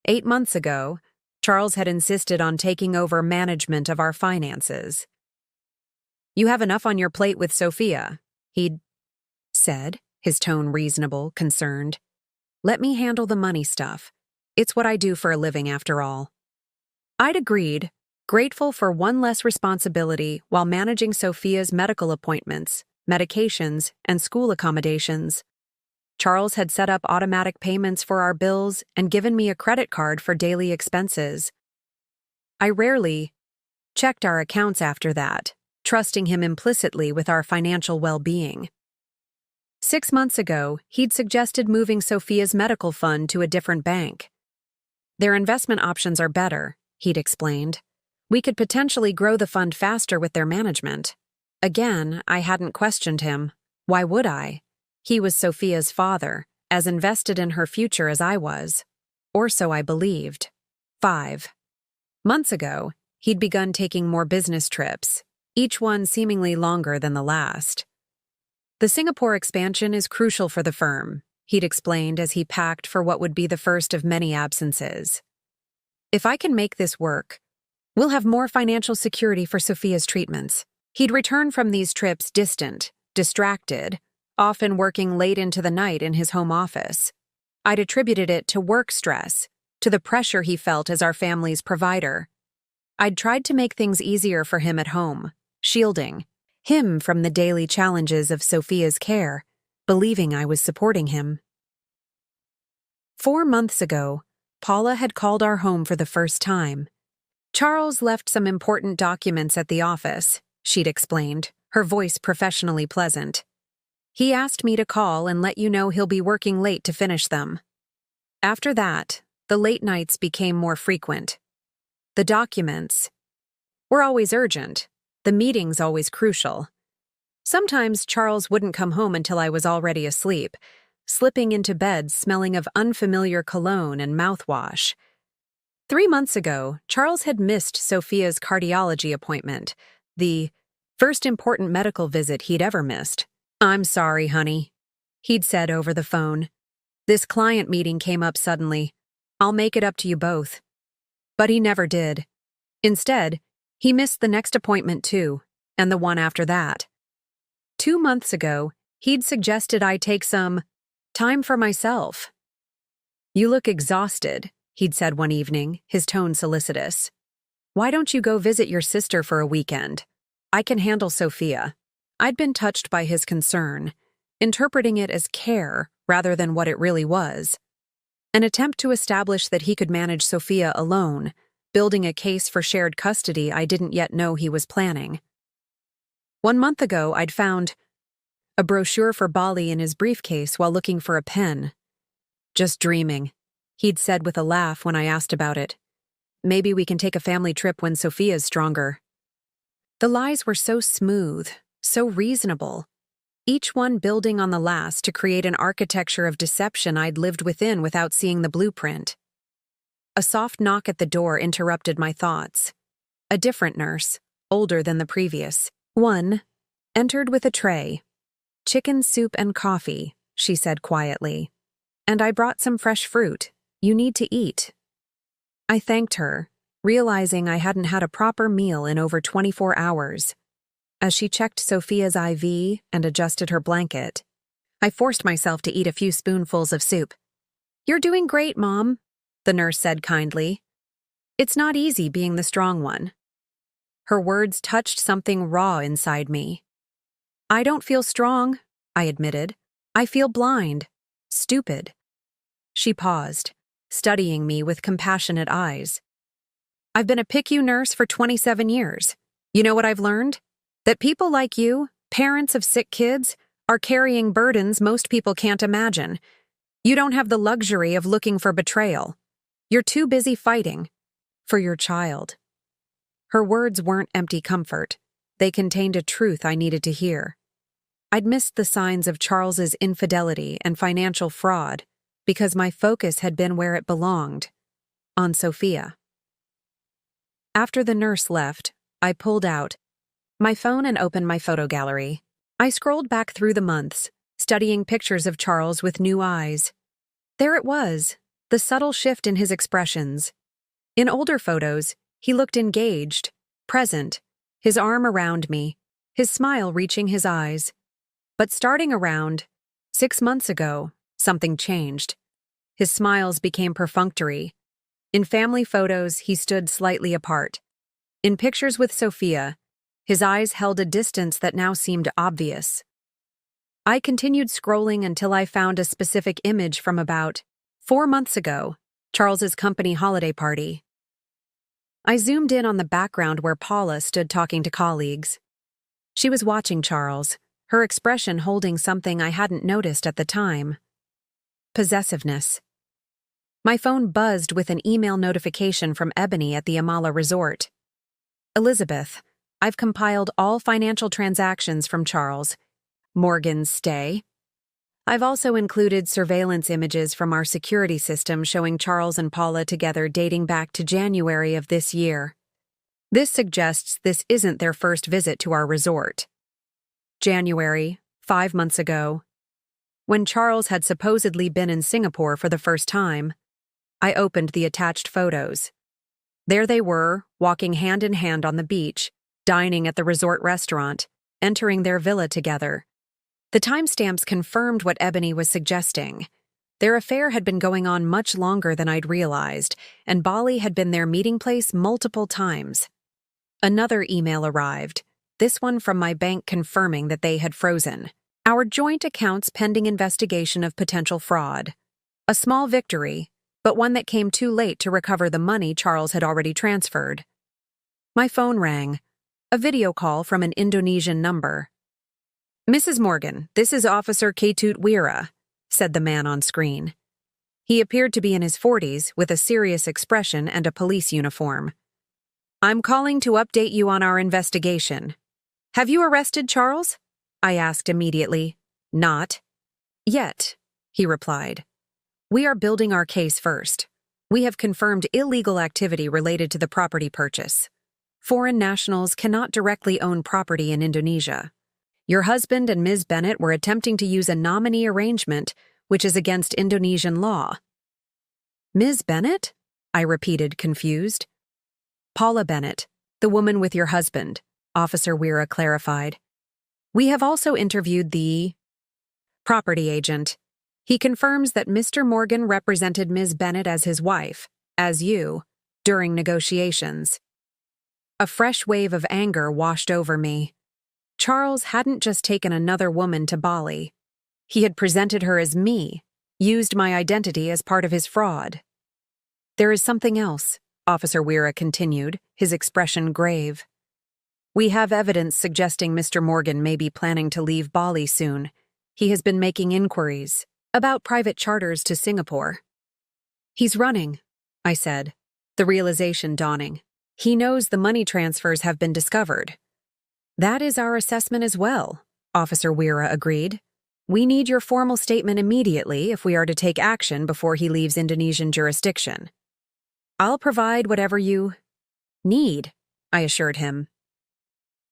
8 months ago, Charles had insisted on taking over management of our finances. You have enough on your plate with Sophia, he'd said, his tone reasonable, concerned. Let me handle the money stuff. It's what I do for a living, after all. I'd agreed, grateful for one less responsibility while managing Sophia's medical appointments, medications, and school accommodations. Charles had set up automatic payments for our bills and given me a credit card for daily expenses. I rarely checked our accounts after that, trusting him implicitly with our financial well-being. 6 months ago, he'd suggested moving Sophia's medical fund to a different bank. Their investment options are better, he'd explained. We could potentially grow the fund faster with their management. Again, I hadn't questioned him. Why would I? He was Sophia's father, as invested in her future as I was. Or so I believed. 5 months ago, he'd begun taking more business trips, each one seemingly longer than the last. The Singapore expansion is crucial for the firm, he'd explained as he packed for what would be the first of many absences. If I can make this work, we'll have more financial security for Sophia's treatments. He'd return from these trips distant, distracted, often working late into the night in his home office. I'd attributed it to work stress, to the pressure he felt as our family's provider. I'd tried to make things easier for him at home, shielding him from the daily challenges of Sophia's care, believing I was supporting him. 4 months ago, Paula had called our home for the first time. Charles left some important documents at the office, she'd explained, her voice professionally pleasant. He asked me to call and let you know he'll be working late to finish them. After that, the late nights became more frequent. The documents were always urgent, the meetings always crucial. Sometimes Charles wouldn't come home until I was already asleep, slipping into bed smelling of unfamiliar cologne and mouthwash. 3 months ago, Charles had missed Sophia's cardiology appointment, the first important medical visit he'd ever missed. "I'm sorry, honey," he'd said over the phone. "This client meeting came up suddenly. I'll make it up to you both." But he never did. Instead, he missed the next appointment too, and the one after that. 2 months ago, he'd suggested I take some time for myself. "You look exhausted," he'd said one evening, his tone solicitous. "Why don't you go visit your sister for a weekend? I can handle Sophia." I'd been touched by his concern, interpreting it as care rather than what it really was. An attempt to establish that he could manage Sophia alone, building a case for shared custody I didn't yet know he was planning. 1 month ago, I'd found a brochure for Bali in his briefcase while looking for a pen. "Just dreaming," he'd said with a laugh when I asked about it. "Maybe we can take a family trip when Sophia's stronger." The lies were so smooth, so reasonable, each one building on the last to create an architecture of deception I'd lived within without seeing the blueprint. A soft knock at the door interrupted my thoughts. A different nurse, older than the previous one, entered with a tray. "Chicken soup and coffee," she said quietly. "And I brought some fresh fruit. You need to eat." I thanked her, realizing I hadn't had a proper meal in over 24 hours. As she checked Sophia's IV and adjusted her blanket, I forced myself to eat a few spoonfuls of soup. "You're doing great, Mom," the nurse said kindly. "It's not easy being the strong one." Her words touched something raw inside me. "I don't feel strong," I admitted. "I feel blind, stupid." She paused, studying me with compassionate eyes. "I've been a PICU nurse for 27 years. You know what I've learned? That people like you, parents of sick kids, are carrying burdens most people can't imagine. You don't have the luxury of looking for betrayal. You're too busy fighting for your child." Her words weren't empty comfort. They contained a truth I needed to hear. I'd missed the signs of Charles's infidelity and financial fraud because my focus had been where it belonged, on Sophia. After the nurse left, I pulled out my phone and opened my photo gallery. I scrolled back through the months, studying pictures of Charles with new eyes. There it was, the subtle shift in his expressions. In older photos, he looked engaged, present, his arm around me, his smile reaching his eyes. But starting around 6 months ago, something changed. His smiles became perfunctory. In family photos, he stood slightly apart. In pictures with Sophia, his eyes held a distance that now seemed obvious. I continued scrolling until I found a specific image from about 4 months ago, Charles's company holiday party. I zoomed in on the background where Paula stood talking to colleagues. She was watching Charles, her expression holding something I hadn't noticed at the time. Possessiveness. My phone buzzed with an email notification from Ebony at the Amala Resort. "Elizabeth, I've compiled all financial transactions from Charles. Morgan's stay, I've also included surveillance images from our security system showing Charles and Paula together dating back to January of this year. This suggests this isn't their first visit to our resort. January, 5 months ago, when Charles had supposedly been in Singapore for the first time, I opened the attached photos. There they were, walking hand in hand on the beach, dining at the resort restaurant, entering their villa together. The timestamps confirmed what Ebony was suggesting. Their affair had been going on much longer than I'd realized, and Bali had been their meeting place multiple times. Another email arrived, this one from my bank confirming that they had frozen our joint accounts pending investigation of potential fraud. A small victory, but one that came too late to recover the money Charles had already transferred. My phone rang, a video call from an Indonesian number. "Mrs. Morgan, this is Officer Ketut Wira," said the man on screen. He appeared to be in his 40s with a serious expression and a police uniform. "I'm calling to update you on our investigation." "Have you arrested Charles?" I asked immediately. "Not yet," he replied. "We are building our case first. We have confirmed illegal activity related to the property purchase. Foreign nationals cannot directly own property in Indonesia. Your husband and Ms. Bennett were attempting to use a nominee arrangement, which is against Indonesian law." "Ms. Bennett?" I repeated, confused. "Paula Bennett, the woman with your husband," Officer Wira clarified. "We have also interviewed the property agent. He confirms that Mr. Morgan represented Ms. Bennett as his wife, as you, during negotiations." A fresh wave of anger washed over me. Charles hadn't just taken another woman to Bali. He had presented her as me, used my identity as part of his fraud. "There is something else," Officer Wira continued, his expression grave. "We have evidence suggesting Mr. Morgan may be planning to leave Bali soon. He has been making inquiries about private charters to Singapore." "He's running," I said, the realization dawning. "He knows the money transfers have been discovered." "That is our assessment as well," Officer Wira agreed. "We need your formal statement immediately if we are to take action before he leaves Indonesian jurisdiction." "I'll provide whatever you need," I assured him.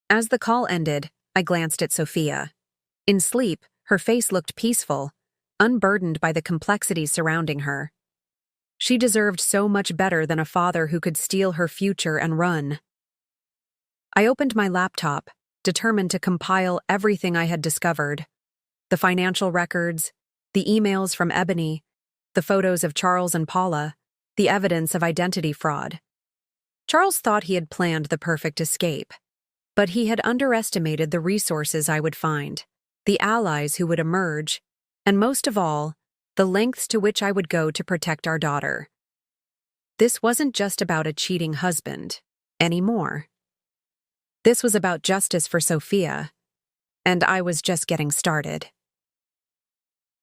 As the call ended, I glanced at Sophia. In sleep, her face looked peaceful, unburdened by the complexities surrounding her. She deserved so much better than a father who could steal her future and run. I opened my laptop, determined to compile everything I had discovered. The financial records, the emails from Ebony, the photos of Charles and Paula, the evidence of identity fraud. Charles thought he had planned the perfect escape, but he had underestimated the resources I would find, the allies who would emerge, and most of all, the lengths to which I would go to protect our daughter. This wasn't just about a cheating husband anymore. This was about justice for Sophia, and I was just getting started.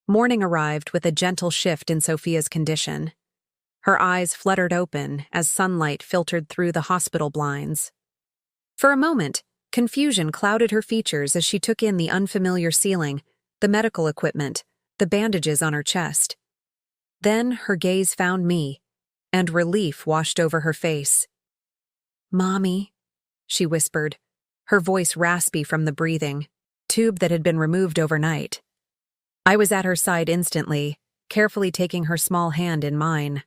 Morning arrived with a gentle shift in Sophia's condition. Her eyes fluttered open as sunlight filtered through the hospital blinds. For a moment, confusion clouded her features as she took in the unfamiliar ceiling, the medical equipment, the bandages on her chest. Then her gaze found me, and relief washed over her face. "Mommy," she whispered, her voice raspy from the breathing, tube that had been removed overnight. I was at her side instantly, carefully taking her small hand in mine.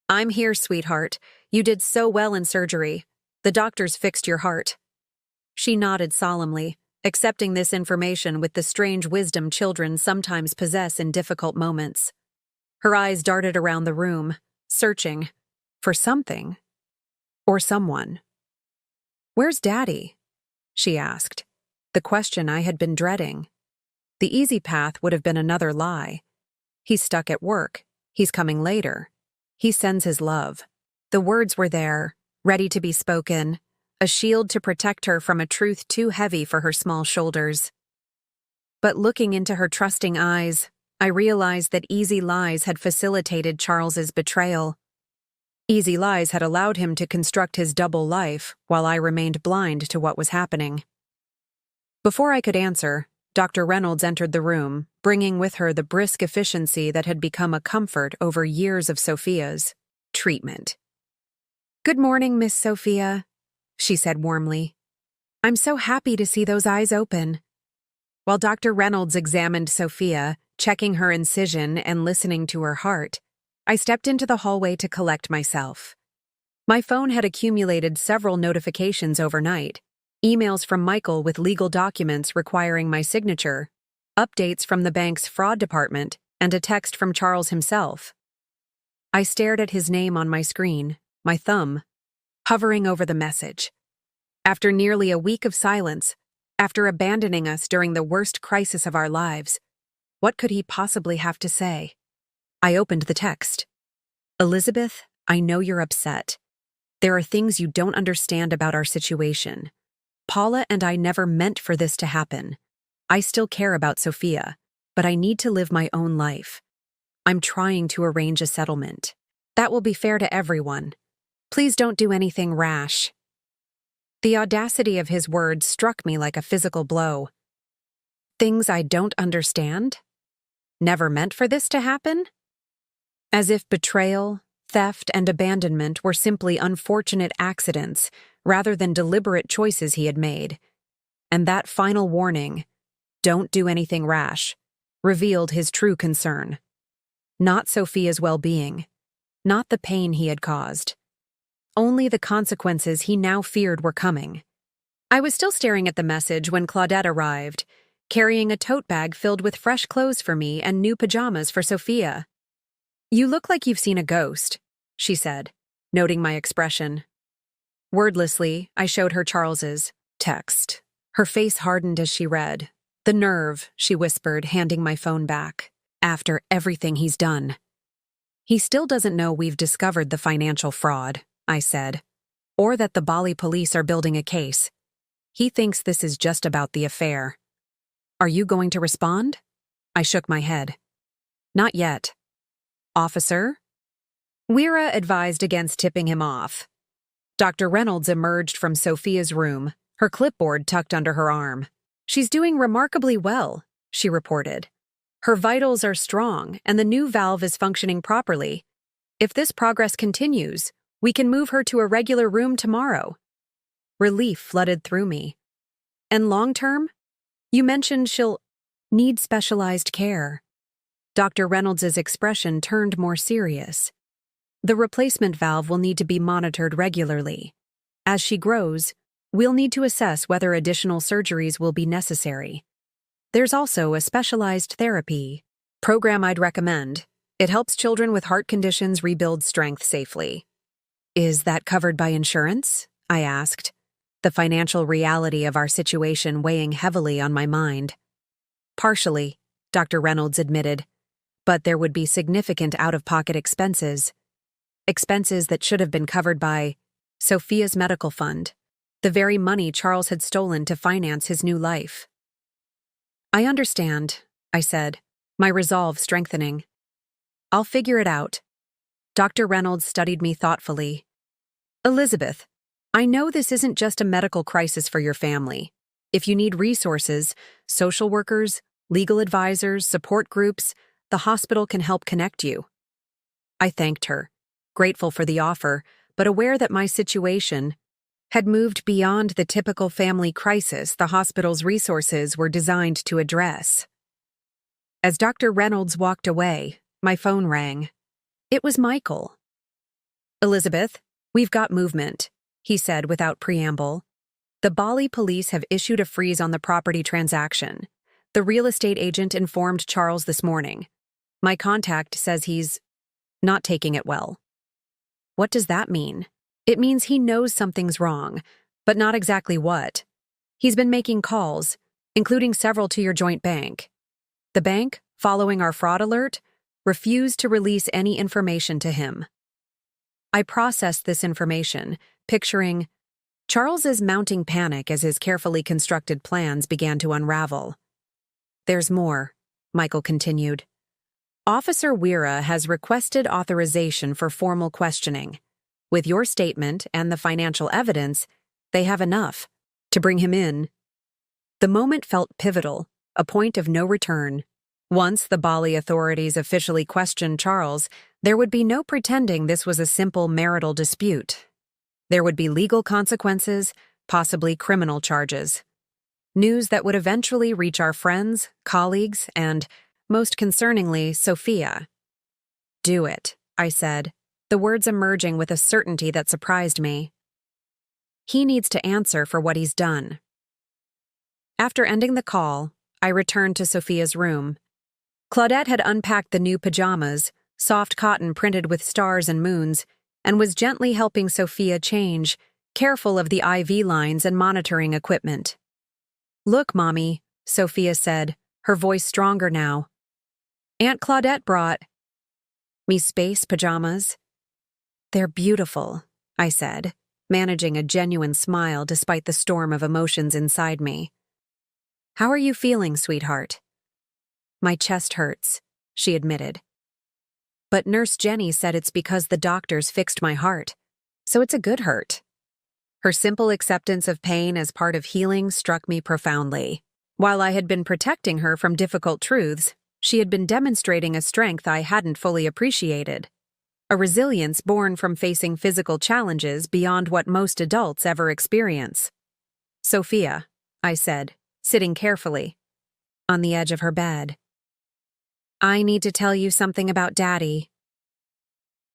"I'm here, sweetheart. You did so well in surgery. The doctors fixed your heart." She nodded solemnly, accepting this information with the strange wisdom children sometimes possess in difficult moments. Her eyes darted around the room, searching for something or someone. "Where's Daddy?" she asked, the question I had been dreading. The easy path would have been another lie. "He's stuck at work. He's coming later. He sends his love." The words were there, ready to be spoken, a shield to protect her from a truth too heavy for her small shoulders. But looking into her trusting eyes, I realized that easy lies had facilitated Charles's betrayal. Easy lies had allowed him to construct his double life while I remained blind to what was happening. Before I could answer, Dr. Reynolds entered the room, bringing with her the brisk efficiency that had become a comfort over years of Sophia's treatment. "Good morning, Miss Sophia," she said warmly. "I'm so happy to see those eyes open." While Dr. Reynolds examined Sophia, checking her incision and listening to her heart, I stepped into the hallway to collect myself. My phone had accumulated several notifications overnight: emails from Michael with legal documents requiring my signature, updates from the bank's fraud department, and a text from Charles himself. I stared at his name on my screen, my thumb hovering over the message. After nearly a week of silence, after abandoning us during the worst crisis of our lives, what could he possibly have to say? I opened the text. "Elizabeth, I know you're upset. There are things you don't understand about our situation. Paula and I never meant for this to happen. I still care about Sophia, but I need to live my own life. I'm trying to arrange a settlement. That will be fair to everyone. Please don't do anything rash." The audacity of his words struck me like a physical blow. Things I don't understand? Never meant for this to happen? As if betrayal, theft, and abandonment were simply unfortunate accidents rather than deliberate choices he had made. And that final warning, "Don't do anything rash," revealed his true concern. Not Sophia's well-being, not the pain he had caused. Only the consequences he now feared were coming. I was still staring at the message when Claudette arrived, carrying a tote bag filled with fresh clothes for me and new pajamas for Sophia. "You look like you've seen a ghost," she said, noting my expression. Wordlessly, I showed her Charles's text. Her face hardened as she read. "The nerve," she whispered, handing my phone back. "After everything he's done." "He still doesn't know we've discovered the financial fraud," I said, "or that the Bali police are building a case. He thinks this is just about the affair." "Are you going to respond?" I shook my head. "Not yet." "Officer?" Weira advised against tipping him off. Dr. Reynolds emerged from Sophia's room, her clipboard tucked under her arm. "She's doing remarkably well," she reported. "Her vitals are strong, and the new valve is functioning properly. If this progress continues, we can move her to a regular room tomorrow." Relief flooded through me. "And long-term? You mentioned she'll need specialized care." Dr. Reynolds's expression turned more serious. "The replacement valve will need to be monitored regularly. As she grows, we'll need to assess whether additional surgeries will be necessary. There's also a specialized therapy program I'd recommend. It helps children with heart conditions rebuild strength safely." "Is that covered by insurance?" I asked, the financial reality of our situation weighing heavily on my mind. "Partially," Dr. Reynolds admitted, "but there would be significant out-of-pocket expenses. Expenses that should have been covered by Sophia's medical fund, the very money Charles had stolen to finance his new life." "I understand," I said, my resolve strengthening. "I'll figure it out." Dr. Reynolds studied me thoughtfully. "Elizabeth, I know this isn't just a medical crisis for your family. If you need resources, social workers, legal advisors, support groups, the hospital can help connect you." I thanked her, grateful for the offer, but aware that my situation had moved beyond the typical family crisis the hospital's resources were designed to address. As Dr. Reynolds walked away, my phone rang. It was Michael. "Elizabeth, we've got movement," he said without preamble. "The Bali police have issued a freeze on the property transaction. The real estate agent informed Charles this morning. My contact says he's not taking it well." "What does that mean?" "It means he knows something's wrong, but not exactly what. He's been making calls, including several to your joint bank. The bank, following our fraud alert, refused to release any information to him." I processed this information, picturing Charles's mounting panic as his carefully constructed plans began to unravel. "There's more," Michael continued. "Officer Weira has requested authorization for formal questioning. With your statement and the financial evidence, they have enough to bring him in." The moment felt pivotal, a point of no return. Once the Bali authorities officially questioned Charles, there would be no pretending this was a simple marital dispute. There would be legal consequences, possibly criminal charges. News that would eventually reach our friends, colleagues, and, most concerningly, Sophia. "Do it," I said, the words emerging with a certainty that surprised me. He needs to answer for what he's done. After ending the call, I returned to Sophia's room. Claudette had unpacked the new pajamas, soft cotton printed with stars and moons, and was gently helping Sophia change, careful of the IV lines and monitoring equipment. "Look, Mommy," Sophia said, her voice stronger now. "Aunt Claudette brought me space pajamas." "They're beautiful," I said, managing a genuine smile despite the storm of emotions inside me. "How are you feeling, sweetheart?" "My chest hurts," she admitted. "But Nurse Jenny said it's because the doctors fixed my heart, so it's a good hurt." Her simple acceptance of pain as part of healing struck me profoundly. While I had been protecting her from difficult truths, she had been demonstrating a strength I hadn't fully appreciated. A resilience born from facing physical challenges beyond what most adults ever experience. "Sophia," I said, sitting carefully, on the edge of her bed. "I need to tell you something about Daddy."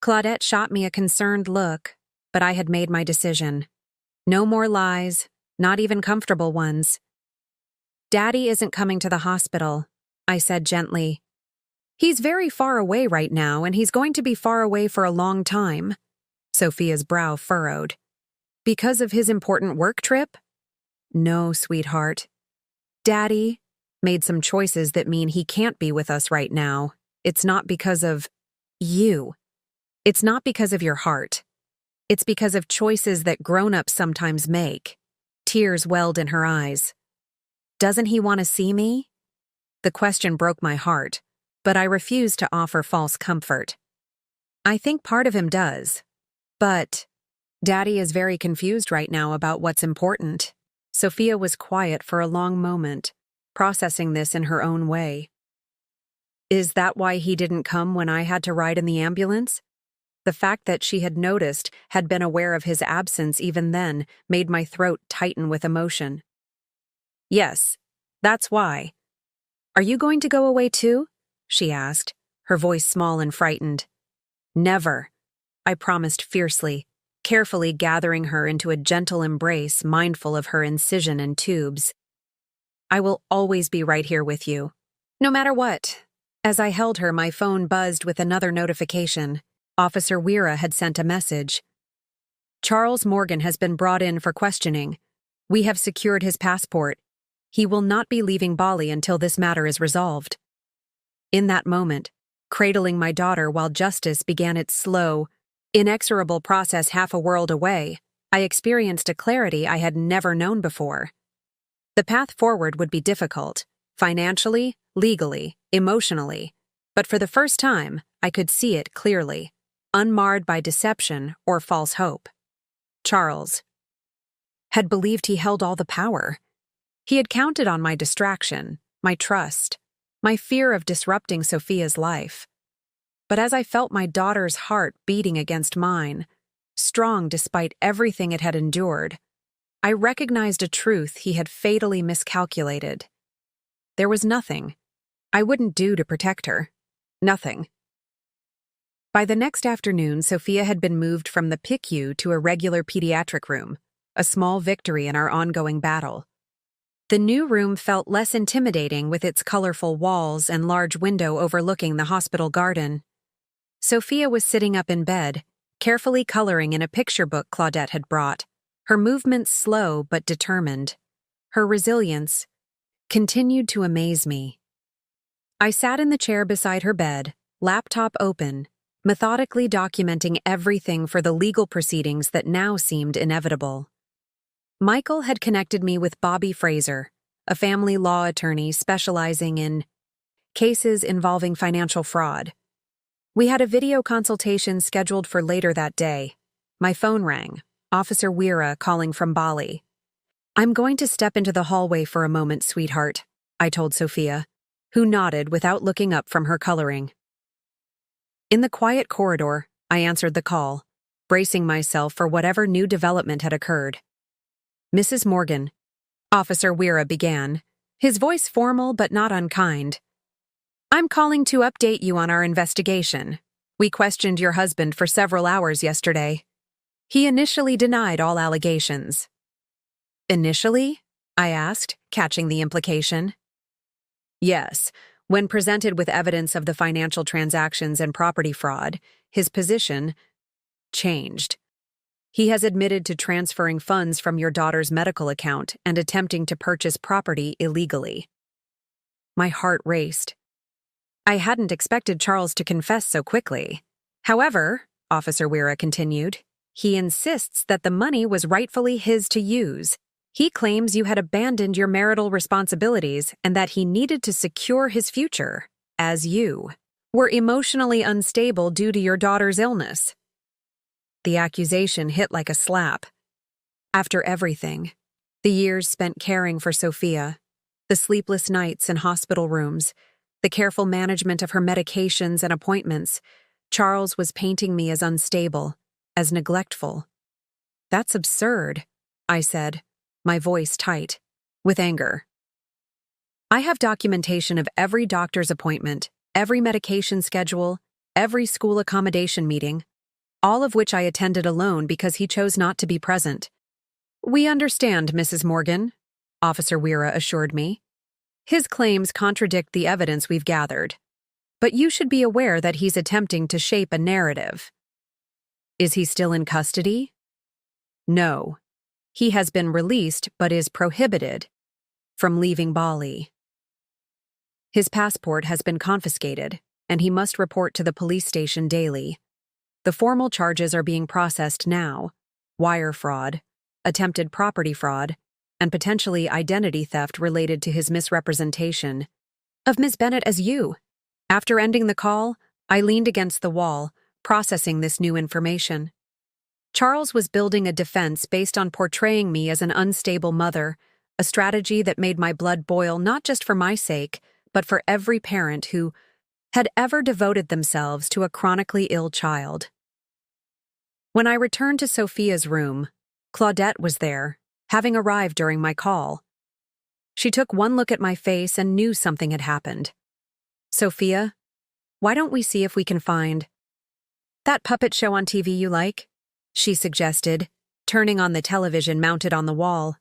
Claudette shot me a concerned look, but I had made my decision. No more lies, not even comfortable ones. "Daddy isn't coming to the hospital," I said gently. "He's very far away right now, and he's going to be far away for a long time." Sophia's brow furrowed. "Because of his important work trip?" "No, sweetheart. Daddy made some choices that mean he can't be with us right now. It's not because of you. It's not because of your heart. It's because of choices that grown-ups sometimes make." Tears welled in her eyes. "Doesn't he want to see me?" The question broke my heart, but I refused to offer false comfort. "I think part of him does. But Daddy is very confused right now about what's important." Sophia was quiet for a long moment, processing this in her own way. "Is that why he didn't come when I had to ride in the ambulance?" The fact that she had noticed, had been aware of his absence even then, made my throat tighten with emotion. "Yes, that's why." "Are you going to go away too?" she asked, her voice small and frightened. "Never," I promised fiercely, carefully gathering her into a gentle embrace, mindful of her incision and tubes. "I will always be right here with you, no matter what." As I held her, my phone buzzed with another notification. Officer Weira had sent a message. "Charles Morgan has been brought in for questioning. We have secured his passport. He will not be leaving Bali until this matter is resolved." In that moment, cradling my daughter while justice began its slow, inexorable process half a world away, I experienced a clarity I had never known before. The path forward would be difficult, financially, legally, emotionally, but for the first time, I could see it clearly, unmarred by deception or false hope. Charles had believed he held all the power. He had counted on my distraction, my trust, my fear of disrupting Sophia's life. But as I felt my daughter's heart beating against mine, strong despite everything it had endured, I recognized a truth he had fatally miscalculated. There was nothing I wouldn't do to protect her. Nothing. By the next afternoon, Sophia had been moved from the PICU to a regular pediatric room, a small victory in our ongoing battle. The new room felt less intimidating with its colorful walls and large window overlooking the hospital garden. Sophia was sitting up in bed, carefully coloring in a picture book Claudette had brought, her movements slow but determined. Her resilience continued to amaze me. I sat in the chair beside her bed, laptop open, methodically documenting everything for the legal proceedings that now seemed inevitable. Michael had connected me with Bobby Fraser, a family law attorney specializing in cases involving financial fraud. We had a video consultation scheduled for later that day. My phone rang, Officer Weira calling from Bali. "I'm going to step into the hallway for a moment, sweetheart," I told Sophia, who nodded without looking up from her coloring. In the quiet corridor, I answered the call, bracing myself for whatever new development had occurred. Mrs. Morgan, Officer Weira began, his voice formal but not unkind. I'm calling to update you on our investigation. We questioned your husband for several hours yesterday. He initially denied all allegations. Initially? I asked, catching the implication. Yes, when presented with evidence of the financial transactions and property fraud, his position changed. He has admitted to transferring funds from your daughter's medical account and attempting to purchase property illegally. My heart raced. I hadn't expected Charles to confess so quickly. However, Officer Weira continued, he insists that the money was rightfully his to use. He claims you had abandoned your marital responsibilities and that he needed to secure his future, as you were emotionally unstable due to your daughter's illness. The accusation hit like a slap. After everything, the years spent caring for Sophia, the sleepless nights in hospital rooms, the careful management of her medications and appointments, Charles was painting me as unstable, as neglectful. That's absurd, I said, my voice tight, with anger. I have documentation of every doctor's appointment, every medication schedule, every school accommodation meeting, all of which I attended alone because he chose not to be present. We understand, Mrs. Morgan, Officer Weira assured me. His claims contradict the evidence we've gathered. But you should be aware that he's attempting to shape a narrative. Is he still in custody? No. He has been released but is prohibited from leaving Bali. His passport has been confiscated, and he must report to the police station daily. The formal charges are being processed now: wire fraud, attempted property fraud, and potentially identity theft related to his misrepresentation of Ms. Bennett as you. After ending the call, I leaned against the wall, processing this new information. Charles was building a defense based on portraying me as an unstable mother, a strategy that made my blood boil not just for my sake, but for every parent who had ever devoted themselves to a chronically ill child. When I returned to Sophia's room, Claudette was there, having arrived during my call. She took one look at my face and knew something had happened. Sophia, why don't we see if we can find that puppet show on TV you like? She suggested, turning on the television mounted on the wall.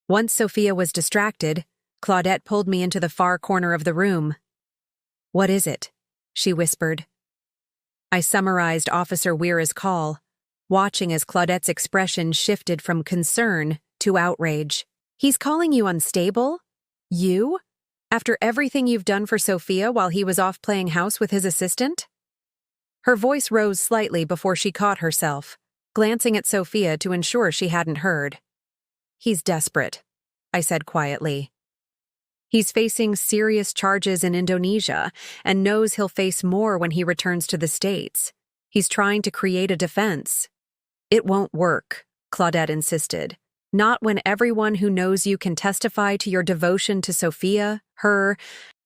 Once Sophia was distracted, Claudette pulled me into the far corner of the room. What is it? She whispered. I summarized Officer Weira's call, watching as Claudette's expression shifted from concern to outrage. He's calling you unstable? You? After everything you've done for Sophia while he was off playing house with his assistant? Her voice rose slightly before she caught herself, glancing at Sophia to ensure she hadn't heard. He's desperate, I said quietly. He's facing serious charges in Indonesia and knows he'll face more when he returns to the States. He's trying to create a defense. It won't work, Claudette insisted. Not when everyone who knows you can testify to your devotion to Sophia. Her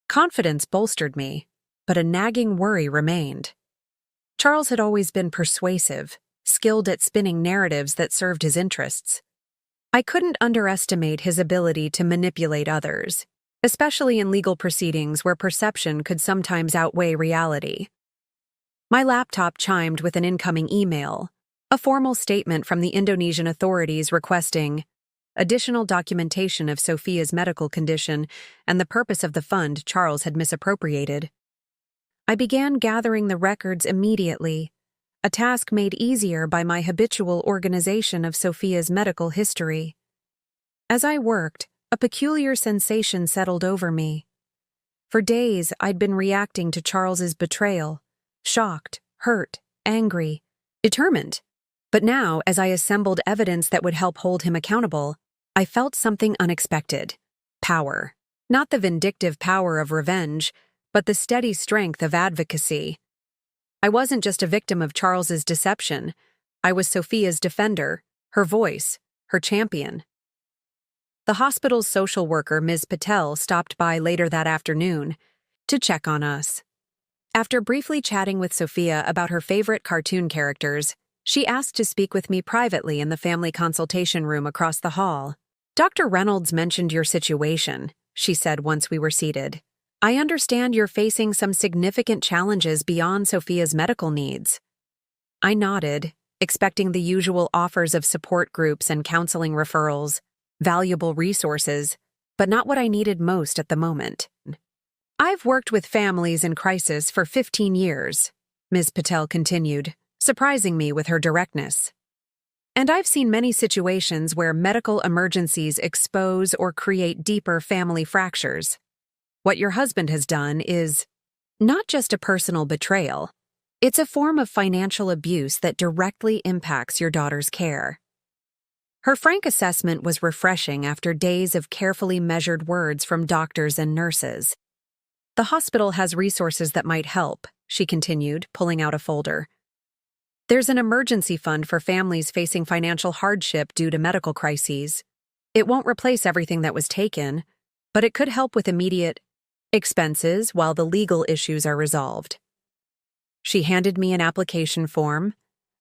confidence bolstered me, but a nagging worry remained. Charles had always been persuasive, skilled at spinning narratives that served his interests. I couldn't underestimate his ability to manipulate others, especially in legal proceedings where perception could sometimes outweigh reality. My laptop chimed with an incoming email, a formal statement from the Indonesian authorities requesting additional documentation of Sophia's medical condition and the purpose of the fund Charles had misappropriated. I began gathering the records immediately, a task made easier by my habitual organization of Sophia's medical history. As I worked, a peculiar sensation settled over me. For days, I'd been reacting to Charles's betrayal, shocked, hurt, angry, determined. But now, as I assembled evidence that would help hold him accountable, I felt something unexpected. Power. Not the vindictive power of revenge, but the steady strength of advocacy. I wasn't just a victim of Charles's deception. I was Sophia's defender, her voice, her champion. The hospital's social worker, Ms. Patel, stopped by later that afternoon to check on us. After briefly chatting with Sophia about her favorite cartoon characters, she asked to speak with me privately in the family consultation room across the hall. "Dr. Reynolds mentioned your situation," she said once we were seated. "I understand you're facing some significant challenges beyond Sophia's medical needs." I nodded, expecting the usual offers of support groups and counseling referrals, valuable resources, but not what I needed most at the moment. "I've worked with families in crisis for 15 years, Ms. Patel continued, surprising me with her directness. "And I've seen many situations where medical emergencies expose or create deeper family fractures. What your husband has done is not just a personal betrayal. It's a form of financial abuse that directly impacts your daughter's care." Her frank assessment was refreshing after days of carefully measured words from doctors and nurses. "The hospital has resources that might help," she continued, pulling out a folder. "There's an emergency fund for families facing financial hardship due to medical crises. It won't replace everything that was taken, but it could help with immediate expenses while the legal issues are resolved." She handed me an application form,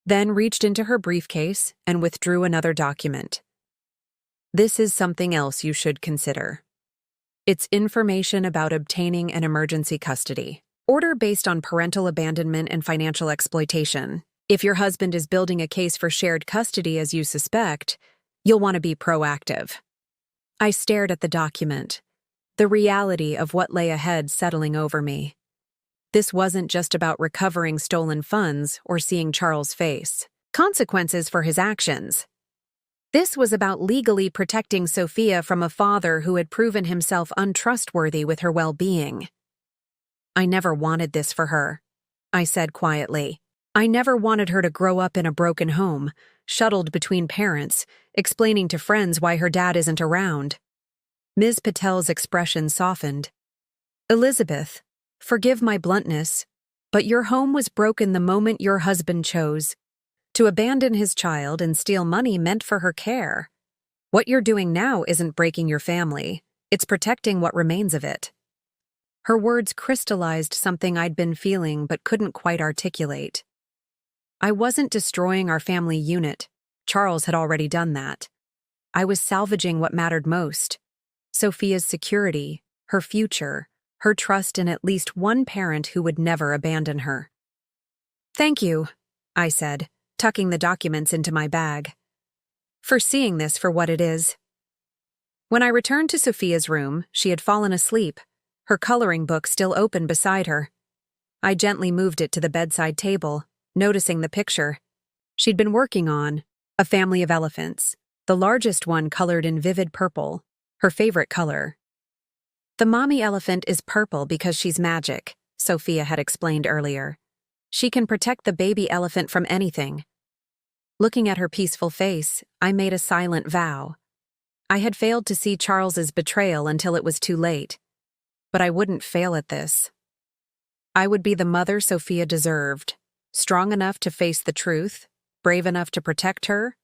then reached into her briefcase and withdrew another document. "This is something else you should consider. It's information about obtaining an emergency custody order based on parental abandonment and financial exploitation. If your husband is building a case for shared custody as you suspect, you'll want to be proactive." I stared at the document, the reality of what lay ahead settling over me. This wasn't just about recovering stolen funds or seeing Charles face consequences for his actions. This was about legally protecting Sophia from a father who had proven himself untrustworthy with her well-being. "I never wanted this for her," I said quietly. "I never wanted her to grow up in a broken home, shuttled between parents, explaining to friends why her dad isn't around." Ms. Patel's expression softened. "Elizabeth, forgive my bluntness, but your home was broken the moment your husband chose to abandon his child and steal money meant for her care. What you're doing now isn't breaking your family, it's protecting what remains of it." Her words crystallized something I'd been feeling but couldn't quite articulate. I wasn't destroying our family unit. Charles had already done that. I was salvaging what mattered most: Sophia's security, her future, her trust in at least one parent who would never abandon her. "Thank you," I said, tucking the documents into my bag, "for seeing this for what it is." When I returned to Sophia's room, she had fallen asleep, her coloring book still open beside her. I gently moved it to the bedside table, noticing the picture she'd been working on, a family of elephants, the largest one colored in vivid purple, her favorite color. "The mommy elephant is purple because she's magic," Sophia had explained earlier. "She can protect the baby elephant from anything." Looking at her peaceful face, I made a silent vow. I had failed to see Charles's betrayal until it was too late, but I wouldn't fail at this. I would be the mother Sophia deserved, strong enough to face the truth, brave enough to protect her,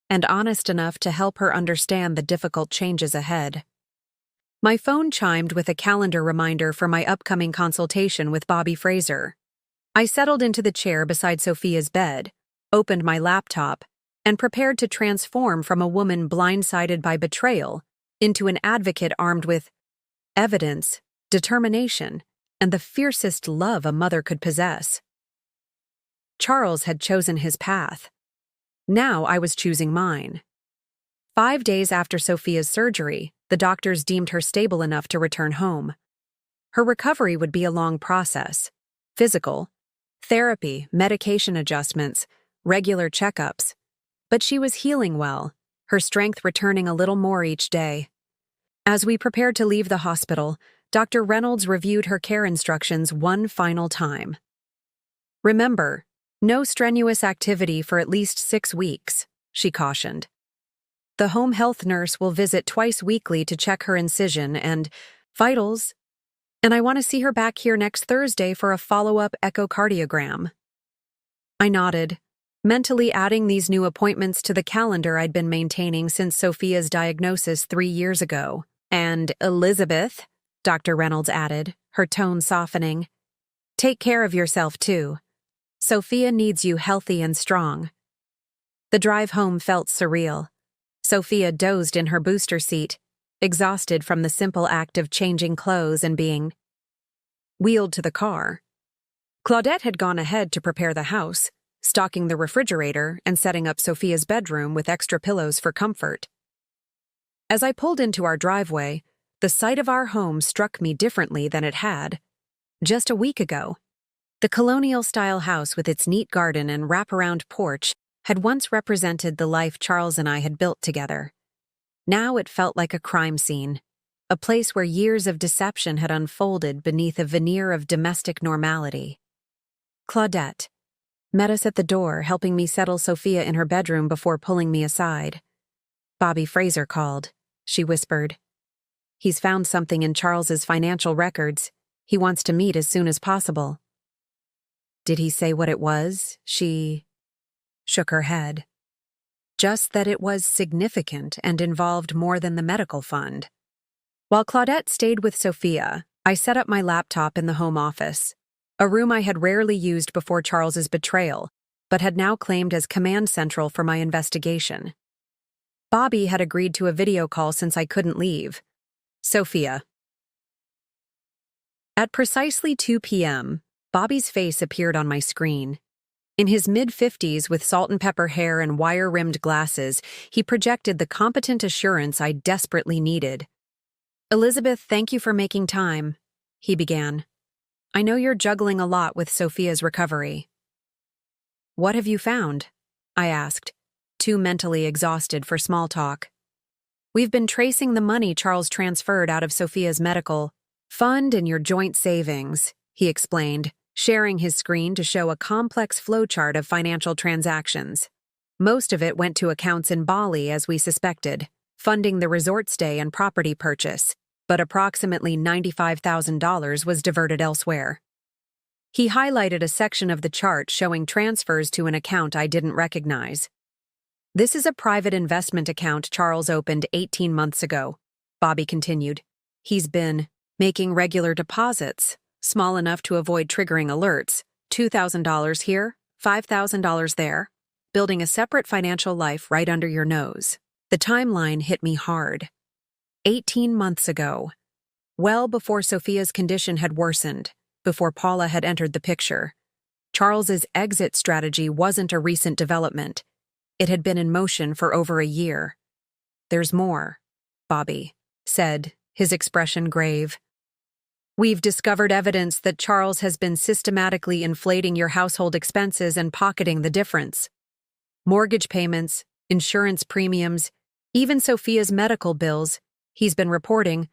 and honest enough to help her understand the difficult changes ahead. My phone chimed with a calendar reminder for my upcoming consultation with Bobby Fraser. I settled into the chair beside Sophia's bed, opened my laptop, and prepared to transform from a woman blindsided by betrayal into an advocate armed with evidence, determination, and the fiercest love a mother could possess. Charles had chosen his path. Now I was choosing mine. 5 days after Sophia's surgery, the doctors deemed her stable enough to return home. Her recovery would be a long process: physical, therapy, medication adjustments, regular checkups. But she was healing well, her strength returning a little more each day. As we prepared to leave the hospital, Dr. Reynolds reviewed her care instructions one final time. "Remember, no strenuous activity for at least 6 weeks," she cautioned. "The home health nurse will visit twice weekly to check her incision and vitals, and I want to see her back here next Thursday for a follow-up echocardiogram." I nodded. mentally adding these new appointments to the calendar I'd been maintaining since Sophia's diagnosis 3 years ago. And Elizabeth, Dr. Reynolds added, her tone softening. Take care of yourself, too. Sophia needs you healthy and strong. The drive home felt surreal. Sophia dozed in her booster seat, exhausted from the simple act of changing clothes and being wheeled to the car. Claudette had gone ahead to prepare the house, stocking the refrigerator and setting up Sophia's bedroom with extra pillows for comfort. As I pulled into our driveway, the sight of our home struck me differently than it had just a week ago. The colonial-style house with its neat garden and wraparound porch had once represented the life Charles and I had built together. Now it felt like a crime scene, a place where years of deception had unfolded beneath a veneer of domestic normality. Claudette met us at the door, helping me settle Sophia in her bedroom before pulling me aside. Bobby Fraser called, she whispered. He's found something in Charles's financial records. He wants to meet as soon as possible. Did he say what it was? She shook her head. Just that it was significant and involved more than the medical fund. While Claudette stayed with Sophia, I set up my laptop in the home office, a room I had rarely used before Charles's betrayal, but had now claimed as command central for my investigation. Bobby had agreed to a video call since I couldn't leave. Sophia. At precisely 2 p.m., Bobby's face appeared on my screen. In his mid-50s with salt-and-pepper hair and wire-rimmed glasses, he projected the competent assurance I desperately needed. Elizabeth, thank you for making time, he began. I know you're juggling a lot with Sophia's recovery. What have you found? I asked, too mentally exhausted for small talk. We've been tracing the money Charles transferred out of Sophia's medical fund and your joint savings, he explained, sharing his screen to show a complex flowchart of financial transactions. Most of it went to accounts in Bali, as we suspected, funding the resort stay and property purchase, but approximately $95,000 was diverted elsewhere. He highlighted a section of the chart showing transfers to an account I didn't recognize. This is a private investment account Charles opened 18 months ago, Bobby continued. He's been making regular deposits, small enough to avoid triggering alerts, $2,000 here, $5,000 there, building a separate financial life right under your nose. The timeline hit me hard. 18 months ago, well before Sophia's condition had worsened, before Paula had entered the picture. Charles's exit strategy wasn't a recent development. It had been in motion for over a year. There's more, Bobby said, his expression grave. We've discovered evidence that Charles has been systematically inflating your household expenses and pocketing the difference. Mortgage payments, insurance premiums, even Sophia's medical bills, he's been reporting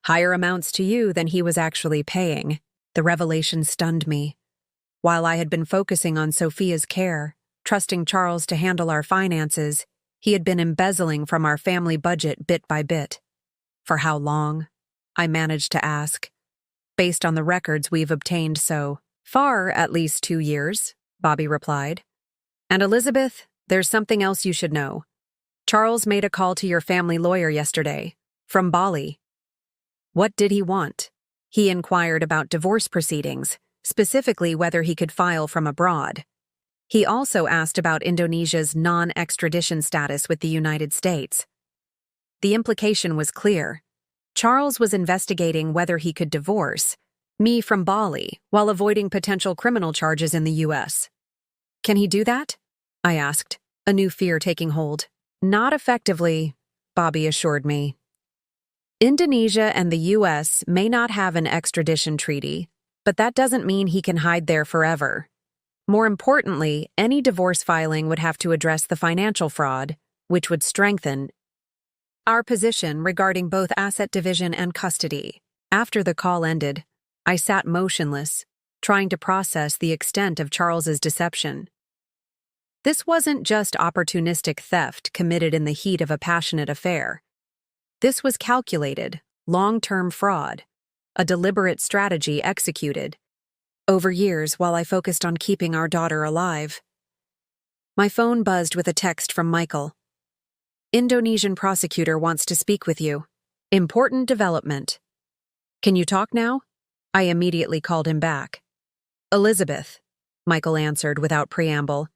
higher amounts to you than he was actually paying. The revelation stunned me. While I had been focusing on Sophia's care, trusting Charles to handle our finances, he had been embezzling from our family budget bit by bit. For how long? I managed to ask. Based on the records we've obtained so far, at least 2 years, Bobby replied. And Elizabeth, there's something else you should know. Charles made a call to your family lawyer yesterday, from Bali. What did he want? He inquired about divorce proceedings, specifically whether he could file from abroad. He also asked about Indonesia's non-extradition status with the United States. The implication was clear. Charles was investigating whether he could divorce me from Bali while avoiding potential criminal charges in the U.S. Can he do that? I asked, a new fear taking hold. Not effectively, Bobby assured me. Indonesia and the U.S. may not have an extradition treaty, but that doesn't mean he can hide there forever. More importantly, any divorce filing would have to address the financial fraud, which would strengthen our position regarding both asset division and custody. After the call ended, I sat motionless, trying to process the extent of Charles's deception. This wasn't just opportunistic theft committed in the heat of a passionate affair. This was calculated, long-term fraud, a deliberate strategy executed over years while I focused on keeping our daughter alive. My phone buzzed with a text from Michael. Indonesian prosecutor wants to speak with you. Important development. Can you talk now? I immediately called him back. Elizabeth, Michael answered without preamble.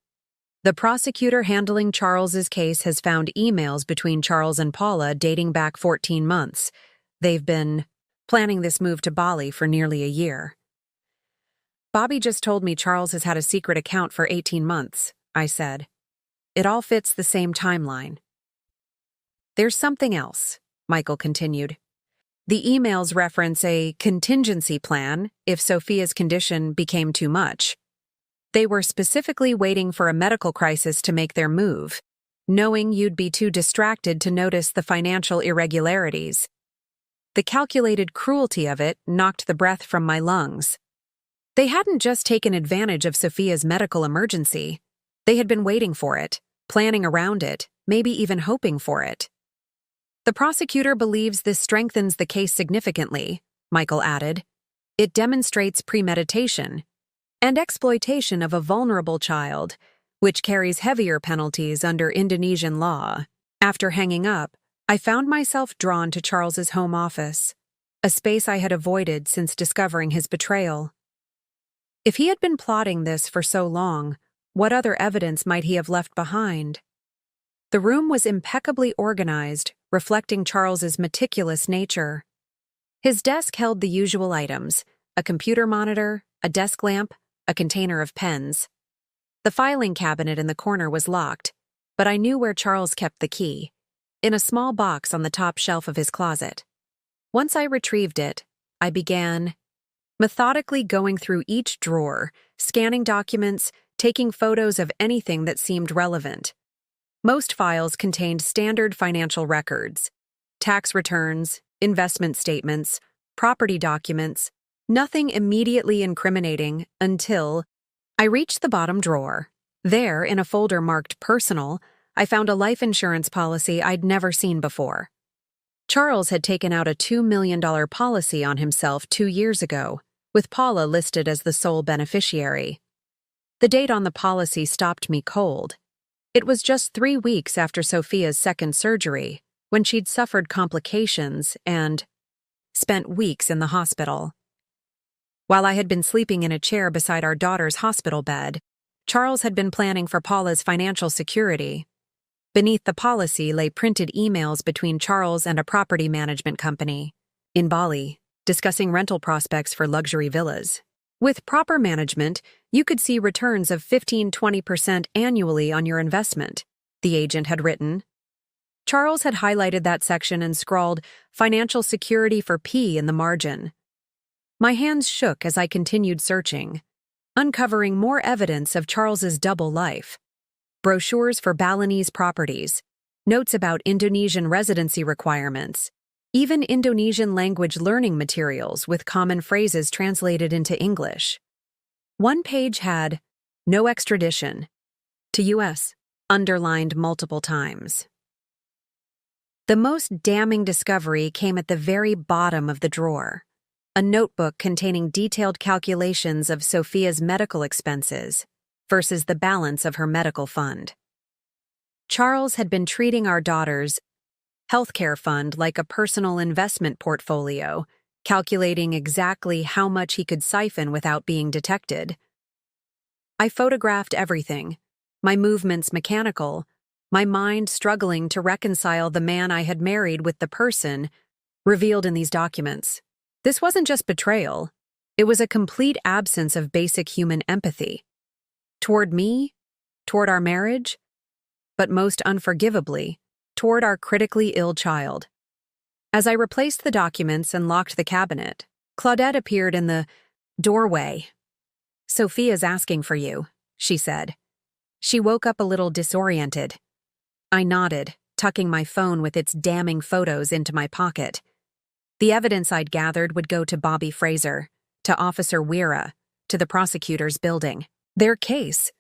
The prosecutor handling Charles's case has found emails between Charles and Paula dating back 14 months. They've been planning this move to Bali for nearly a year. Bobby just told me Charles has had a secret account for 18 months, I said. It all fits the same timeline. There's something else, Michael continued. The emails reference a contingency plan if Sophia's condition became too much. They were specifically waiting for a medical crisis to make their move, knowing you'd be too distracted to notice the financial irregularities. The calculated cruelty of it knocked the breath from my lungs. They hadn't just taken advantage of Sophia's medical emergency. They had been waiting for it, planning around it, maybe even hoping for it. The prosecutor believes this strengthens the case significantly, Michael added. It demonstrates premeditation and exploitation of a vulnerable child, which carries heavier penalties under Indonesian law. After hanging up, I found myself drawn to Charles's home office, a space I had avoided since discovering his betrayal. If he had been plotting this for so long, what other evidence might he have left behind? The room was impeccably organized, reflecting Charles's meticulous nature. His desk held the usual items: a computer monitor, a desk lamp, a container of pens. The filing cabinet in the corner was locked, but I knew where Charles kept the key, in a small box on the top shelf of his closet. Once I retrieved it, I began methodically going through each drawer, scanning documents, taking photos of anything that seemed relevant. Most files contained standard financial records: tax returns, investment statements, property documents, nothing immediately incriminating until I reached the bottom drawer. There, in a folder marked Personal, I found a life insurance policy I'd never seen before. Charles had taken out a $2 million policy on himself 2 years ago, with Paula listed as the sole beneficiary. The date on the policy stopped me cold. It was just 3 weeks after Sophia's second surgery, when she'd suffered complications and spent weeks in the hospital. While I had been sleeping in a chair beside our daughter's hospital bed, Charles had been planning for Paula's financial security. Beneath the policy lay printed emails between Charles and a property management company in Bali, discussing rental prospects for luxury villas. With proper management, you could see returns of 15–20% annually on your investment, the agent had written. Charles had highlighted that section and scrawled "Financial security for P" in the margin. My hands shook as I continued searching, uncovering more evidence of Charles's double life. Brochures for Balinese properties, notes about Indonesian residency requirements, even Indonesian language learning materials with common phrases translated into English. One page had "No extradition to U.S." underlined multiple times. The most damning discovery came at the very bottom of the drawer: a notebook containing detailed calculations of Sophia's medical expenses versus the balance of her medical fund. Charles had been treating our daughter's healthcare fund like a personal investment portfolio, calculating exactly how much he could siphon without being detected. I photographed everything, my movements mechanical, my mind struggling to reconcile the man I had married with the person revealed in these documents. This wasn't just betrayal, it was a complete absence of basic human empathy. Toward me, toward our marriage, but most unforgivably, toward our critically ill child. As I replaced the documents and locked the cabinet, Claudette appeared in the doorway. "Sophia's asking for you," she said. She woke up a little disoriented. I nodded, tucking my phone with its damning photos into my pocket. The evidence I'd gathered would go to Bobby Fraser, to Officer Weira, to the prosecutor's building. Their case.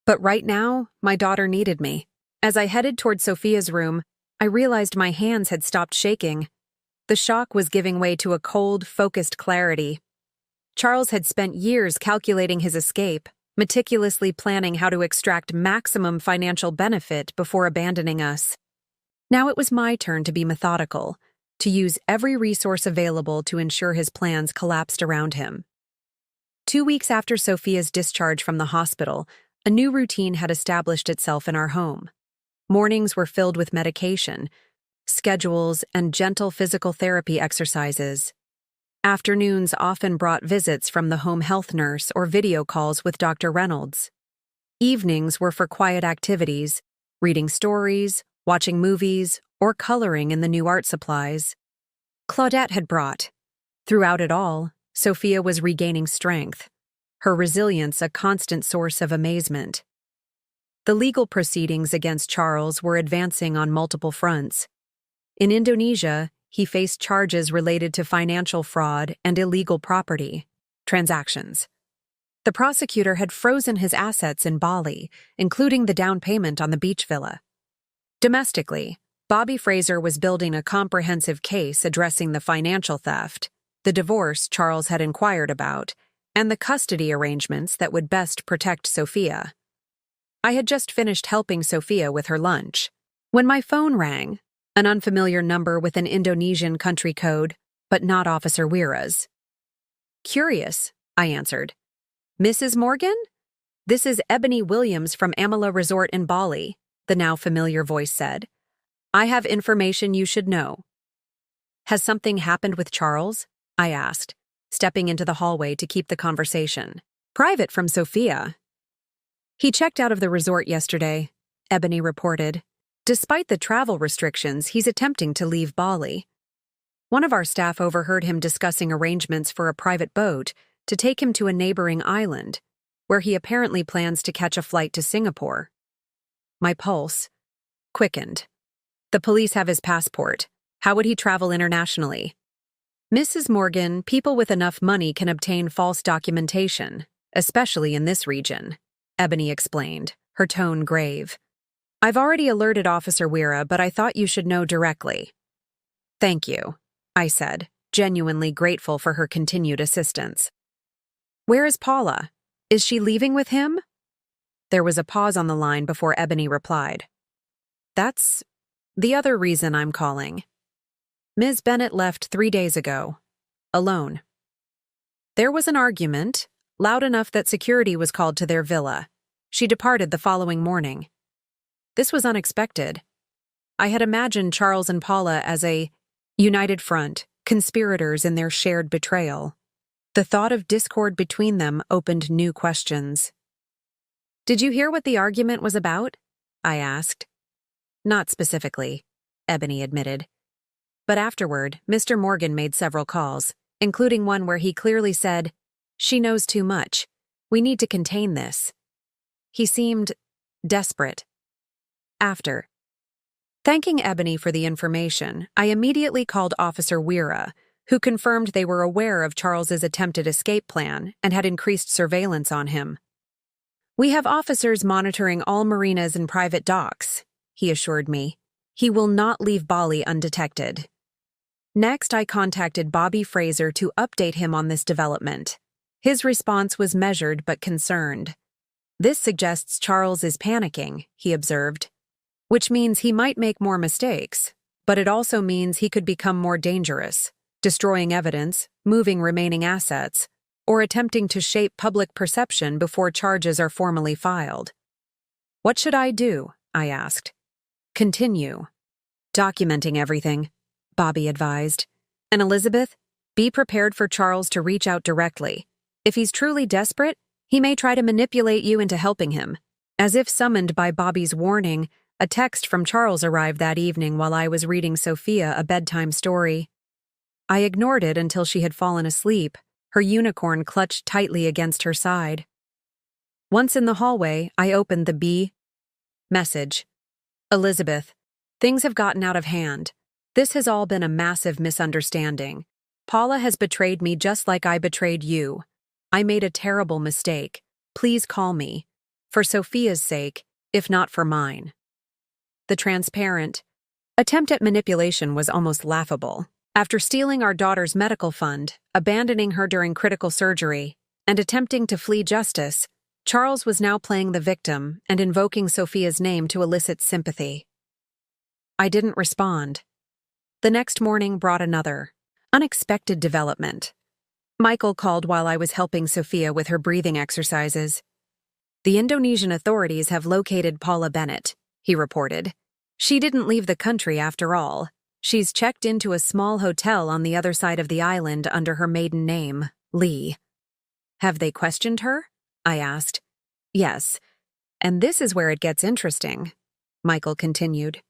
But right now, my daughter needed me. As I headed toward Sophia's room, I realized my hands had stopped shaking. The shock was giving way to a cold, focused clarity. Charles had spent years calculating his escape, meticulously planning how to extract maximum financial benefit before abandoning us. Now it was my turn to be methodical, to use every resource available to ensure his plans collapsed around him. 2 weeks after Sophia's discharge from the hospital, a new routine had established itself in our home. Mornings were filled with medication, schedules, and gentle physical therapy exercises. Afternoons often brought visits from the home health nurse or video calls with Dr. Reynolds. Evenings were for quiet activities, reading stories, watching movies, or coloring in the new art supplies Claudette had brought. Throughout it all, Sophia was regaining strength, her resilience a constant source of amazement. The legal proceedings against Charles were advancing on multiple fronts. In Indonesia, he faced charges related to financial fraud and illegal property transactions. The prosecutor had frozen his assets in Bali, including the down payment on the beach villa. Domestically, Bobby Fraser was building a comprehensive case addressing the financial theft, the divorce Charles had inquired about, and the custody arrangements that would best protect Sophia. I had just finished helping Sophia with her lunch when my phone rang, an unfamiliar number with an Indonesian country code, but not Officer Wira's. "Curious," I answered. "Mrs. Morgan? This is Ebony Williams from Amala Resort in Bali," the now familiar voice said. "I have information you should know." "Has something happened with Charles?" I asked, stepping into the hallway to keep the conversation private from Sophia. "He checked out of the resort yesterday," Ebony reported. "Despite the travel restrictions, he's attempting to leave Bali. One of our staff overheard him discussing arrangements for a private boat to take him to a neighboring island, where he apparently plans to catch a flight to Singapore." My pulse quickened. "The police have his passport. How would he travel internationally?" "Mrs. Morgan, people with enough money can obtain false documentation, especially in this region," Ebony explained, her tone grave. "I've already alerted Officer Wira, but I thought you should know directly." "Thank you," I said, genuinely grateful for her continued assistance. "Where is Paula? Is she leaving with him?" There was a pause on the line before Ebony replied. "That's the other reason I'm calling. Ms. Bennett left 3 days ago, alone. There was an argument, loud enough that security was called to their villa. She departed the following morning. This was unexpected. I had imagined Charles and Paula as a united front, conspirators in their shared betrayal. The thought of discord between them opened new questions. "Did you hear what the argument was about?" I asked. "Not specifically," Ebony admitted. "But afterward, Mr. Morgan made several calls, including one where he clearly said, 'She knows too much. We need to contain this.' He seemed desperate." After thanking Ebony for the information, I immediately called Officer Wira, who confirmed they were aware of Charles's attempted escape plan and had increased surveillance on him. "We have officers monitoring all marinas and private docks," he assured me. "He will not leave Bali undetected." Next, I contacted Bobby Fraser to update him on this development. His response was measured but concerned. "This suggests Charles is panicking," he observed, "which means he might make more mistakes, but it also means he could become more dangerous, destroying evidence, moving remaining assets, or attempting to shape public perception before charges are formally filed." "What should I do?" I asked. "Continue documenting everything," Bobby advised. "And Elizabeth, be prepared for Charles to reach out directly. If he's truly desperate, he may try to manipulate you into helping him." As if summoned by Bobby's warning, a text from Charles arrived that evening while I was reading Sophia a bedtime story. I ignored it until she had fallen asleep, her unicorn clutched tightly against her side. Once in the hallway, I opened the B message. "Elizabeth, things have gotten out of hand. This has all been a massive misunderstanding. Paula has betrayed me just like I betrayed you. I made a terrible mistake. Please call me. For Sophia's sake, if not for mine." The transparent attempt at manipulation was almost laughable. After stealing our daughter's medical fund, abandoning her during critical surgery, and attempting to flee justice, Charles was now playing the victim and invoking Sophia's name to elicit sympathy. I didn't respond. The next morning brought another, unexpected development. Michael called while I was helping Sophia with her breathing exercises. The Indonesian authorities have located Paula Bennett, he reported. She didn't leave the country after all. She's checked into a small hotel on the other side of the island under her maiden name, Lee. Have they questioned her? I asked. Yes. And this is where it gets interesting, Michael continued.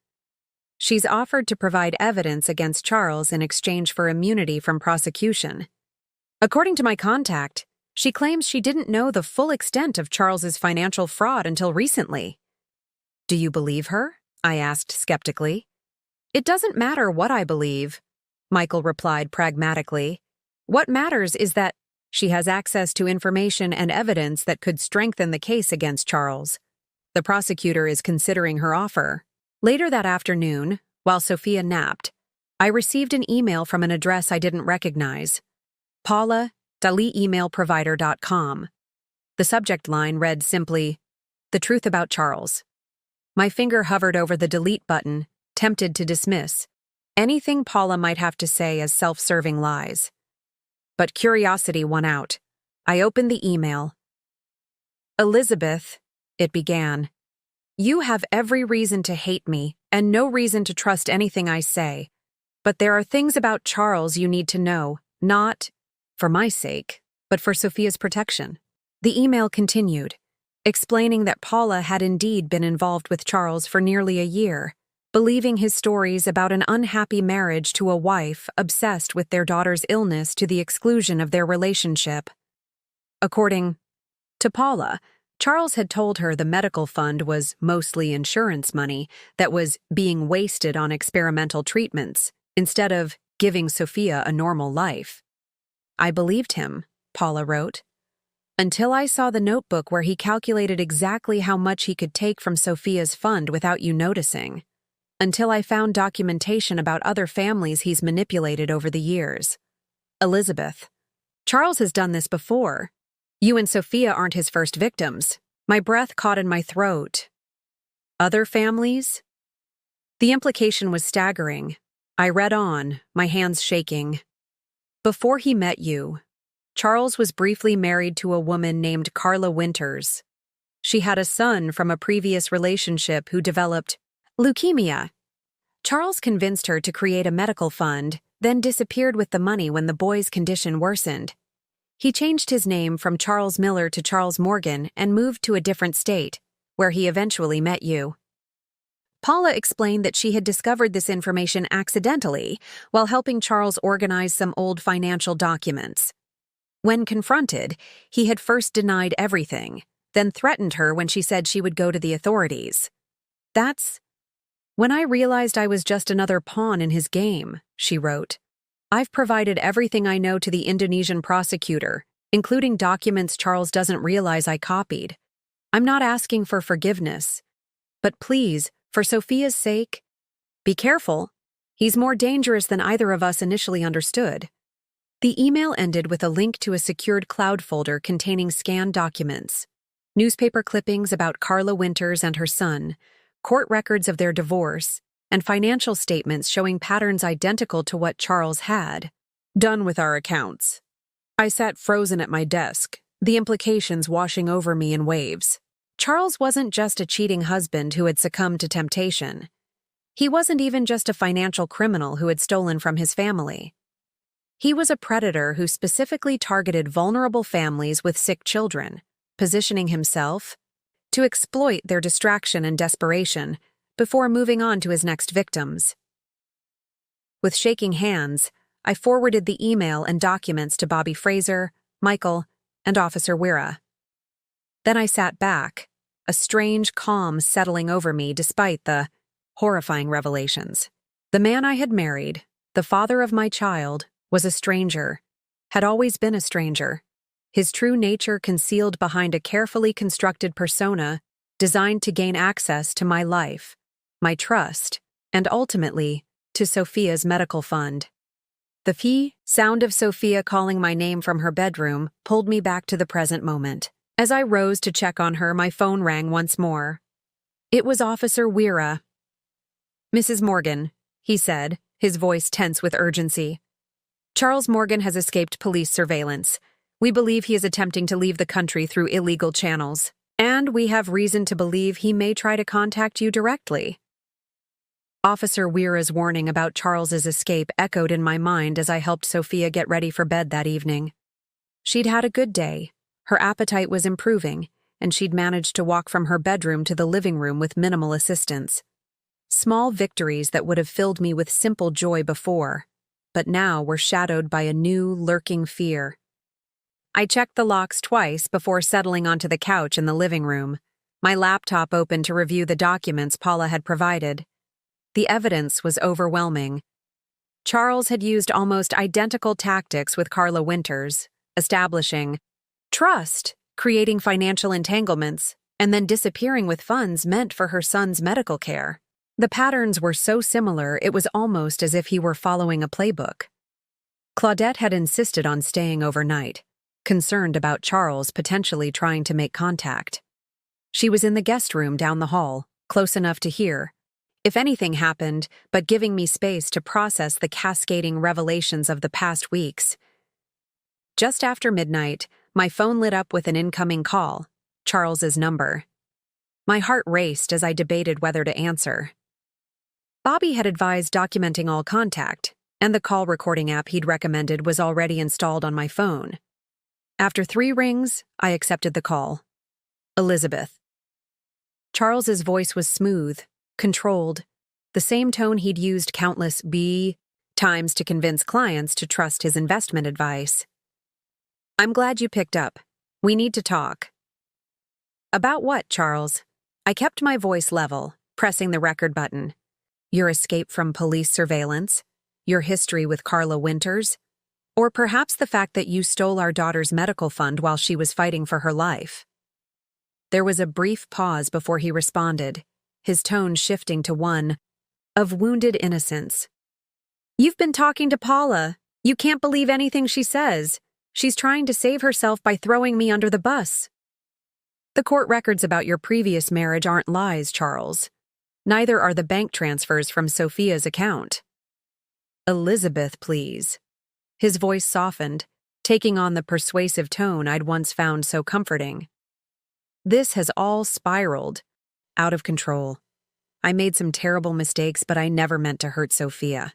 She's offered to provide evidence against Charles in exchange for immunity from prosecution. According to my contact, she claims she didn't know the full extent of Charles's financial fraud until recently. Do you believe her? I asked skeptically. It doesn't matter what I believe, Michael replied pragmatically. What matters is that she has access to information and evidence that could strengthen the case against Charles. The prosecutor is considering her offer. Later that afternoon, while Sophia napped, I received an email from an address I didn't recognize. Paula.emailprovider.com. The subject line read simply, "The truth about Charles." My finger hovered over the delete button, tempted to dismiss anything Paula might have to say as self-serving lies. But curiosity won out. I opened the email. Elizabeth, it began. You have every reason to hate me and no reason to trust anything I say. But there are things about Charles you need to know, not for my sake, but for Sophia's protection. The email continued, explaining that Paula had indeed been involved with Charles for nearly a year, believing his stories about an unhappy marriage to a wife obsessed with their daughter's illness to the exclusion of their relationship. According to Paula, Charles had told her the medical fund was mostly insurance money that was being wasted on experimental treatments instead of giving Sophia a normal life. I believed him, Paula wrote, until I saw the notebook where he calculated exactly how much he could take from Sophia's fund without you noticing. Until I found documentation about other families he's manipulated over the years. Elizabeth, Charles has done this before. You and Sophia aren't his first victims. My breath caught in my throat. Other families? The implication was staggering. I read on, my hands shaking. Before he met you, Charles was briefly married to a woman named Carla Winters. She had a son from a previous relationship who developed leukemia. Charles convinced her to create a medical fund, then disappeared with the money when the boy's condition worsened. He changed his name from Charles Miller to Charles Morgan and moved to a different state, where he eventually met you. Paula explained that she had discovered this information accidentally while helping Charles organize some old financial documents. When confronted, he had first denied everything, then threatened her when she said she would go to the authorities. That's when I realized I was just another pawn in his game, she wrote. I've provided everything I know to the Indonesian prosecutor, including documents Charles doesn't realize I copied. I'm not asking for forgiveness. But please, for Sophia's sake, be careful. He's more dangerous than either of us initially understood. The email ended with a link to a secured cloud folder containing scanned documents, newspaper clippings about Carla Winters and her son, court records of their divorce, and financial statements showing patterns identical to what Charles had. Done with our accounts. I sat frozen at my desk, the implications washing over me in waves. Charles wasn't just a cheating husband who had succumbed to temptation. He wasn't even just a financial criminal who had stolen from his family. He was a predator who specifically targeted vulnerable families with sick children, positioning himself to exploit their distraction and desperation before moving on to his next victims. With shaking hands, I forwarded the email and documents to Bobby Fraser, Michael, and Officer Wira. Then I sat back, a strange calm settling over me despite the horrifying revelations. The man I had married, the father of my child, was a stranger, had always been a stranger, his true nature concealed behind a carefully constructed persona designed to gain access to my life, my trust, and ultimately, to Sophia's medical fund. The sound of Sophia calling my name from her bedroom pulled me back to the present moment. As I rose to check on her, my phone rang once more. It was Officer Weira. "Mrs. Morgan," he said, his voice tense with urgency. "Charles Morgan has escaped police surveillance. We believe he is attempting to leave the country through illegal channels, and we have reason to believe he may try to contact you directly." Officer Weira's warning about Charles's escape echoed in my mind as I helped Sophia get ready for bed that evening. She'd had a good day. Her appetite was improving, and she'd managed to walk from her bedroom to the living room with minimal assistance. Small victories that would have filled me with simple joy before, but now were shadowed by a new, lurking fear. I checked the locks twice before settling onto the couch in the living room, my laptop open to review the documents Paula had provided. The evidence was overwhelming. Charles had used almost identical tactics with Carla Winters, establishing trust, creating financial entanglements, and then disappearing with funds meant for her son's medical care. The patterns were so similar it was almost as if he were following a playbook. Claudette had insisted on staying overnight, concerned about Charles potentially trying to make contact. She was in the guest room down the hall, close enough to hear, if anything happened, but giving me space to process the cascading revelations of the past weeks. Just after midnight, my phone lit up with an incoming call, Charles's number. My heart raced as I debated whether to answer. Bobby had advised documenting all contact, and the call recording app he'd recommended was already installed on my phone. After 3 rings, I accepted the call. Elizabeth. Charles's voice was smooth, controlled, the same tone he'd used countless times to convince clients to trust his investment advice. "I'm glad you picked up. We need to talk." "About what, Charles?" I kept my voice level, pressing the record button. "Your escape from police surveillance? Your history with Carla Winters? Or perhaps the fact that you stole our daughter's medical fund while she was fighting for her life?" There was a brief pause before he responded, his tone shifting to one of wounded innocence. "You've been talking to Paula. You can't believe anything she says. She's trying to save herself by throwing me under the bus." "The court records about your previous marriage aren't lies, Charles. Neither are the bank transfers from Sophia's account." "Elizabeth, please." His voice softened, taking on the persuasive tone I'd once found so comforting. "This has all spiraled, out of control. I made some terrible mistakes, but I never meant to hurt Sophia.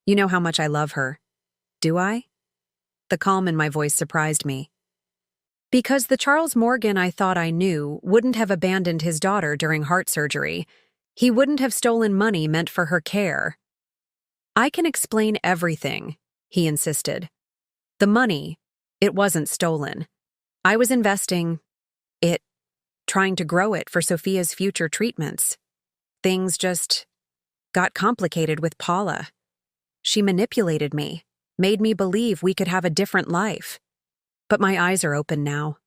You know how much I love her. Do I?" The calm in my voice surprised me. Because the Charles Morgan I thought I knew wouldn't have abandoned his daughter during heart surgery. He wouldn't have stolen money meant for her care. "I can explain everything," he insisted. "The money, it wasn't stolen. I was investing it, trying to grow it for Sophia's future treatments. Things just got complicated with Paula. She manipulated me, made me believe we could have a different life. But my eyes are open now.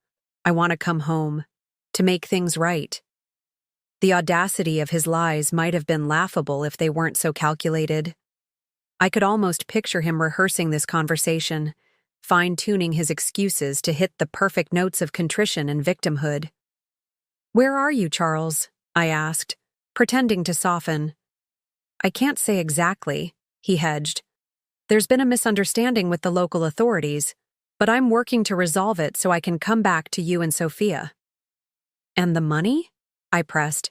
I want to come home, to make things right." The audacity of his lies might have been laughable if they weren't so calculated. I could almost picture him rehearsing this conversation, fine-tuning his excuses to hit the perfect notes of contrition and victimhood. "Where are you, Charles?" I asked, pretending to soften. "I can't say exactly," he hedged. "There's been a misunderstanding with the local authorities, but I'm working to resolve it so I can come back to you and Sophia." "And the money?" I pressed.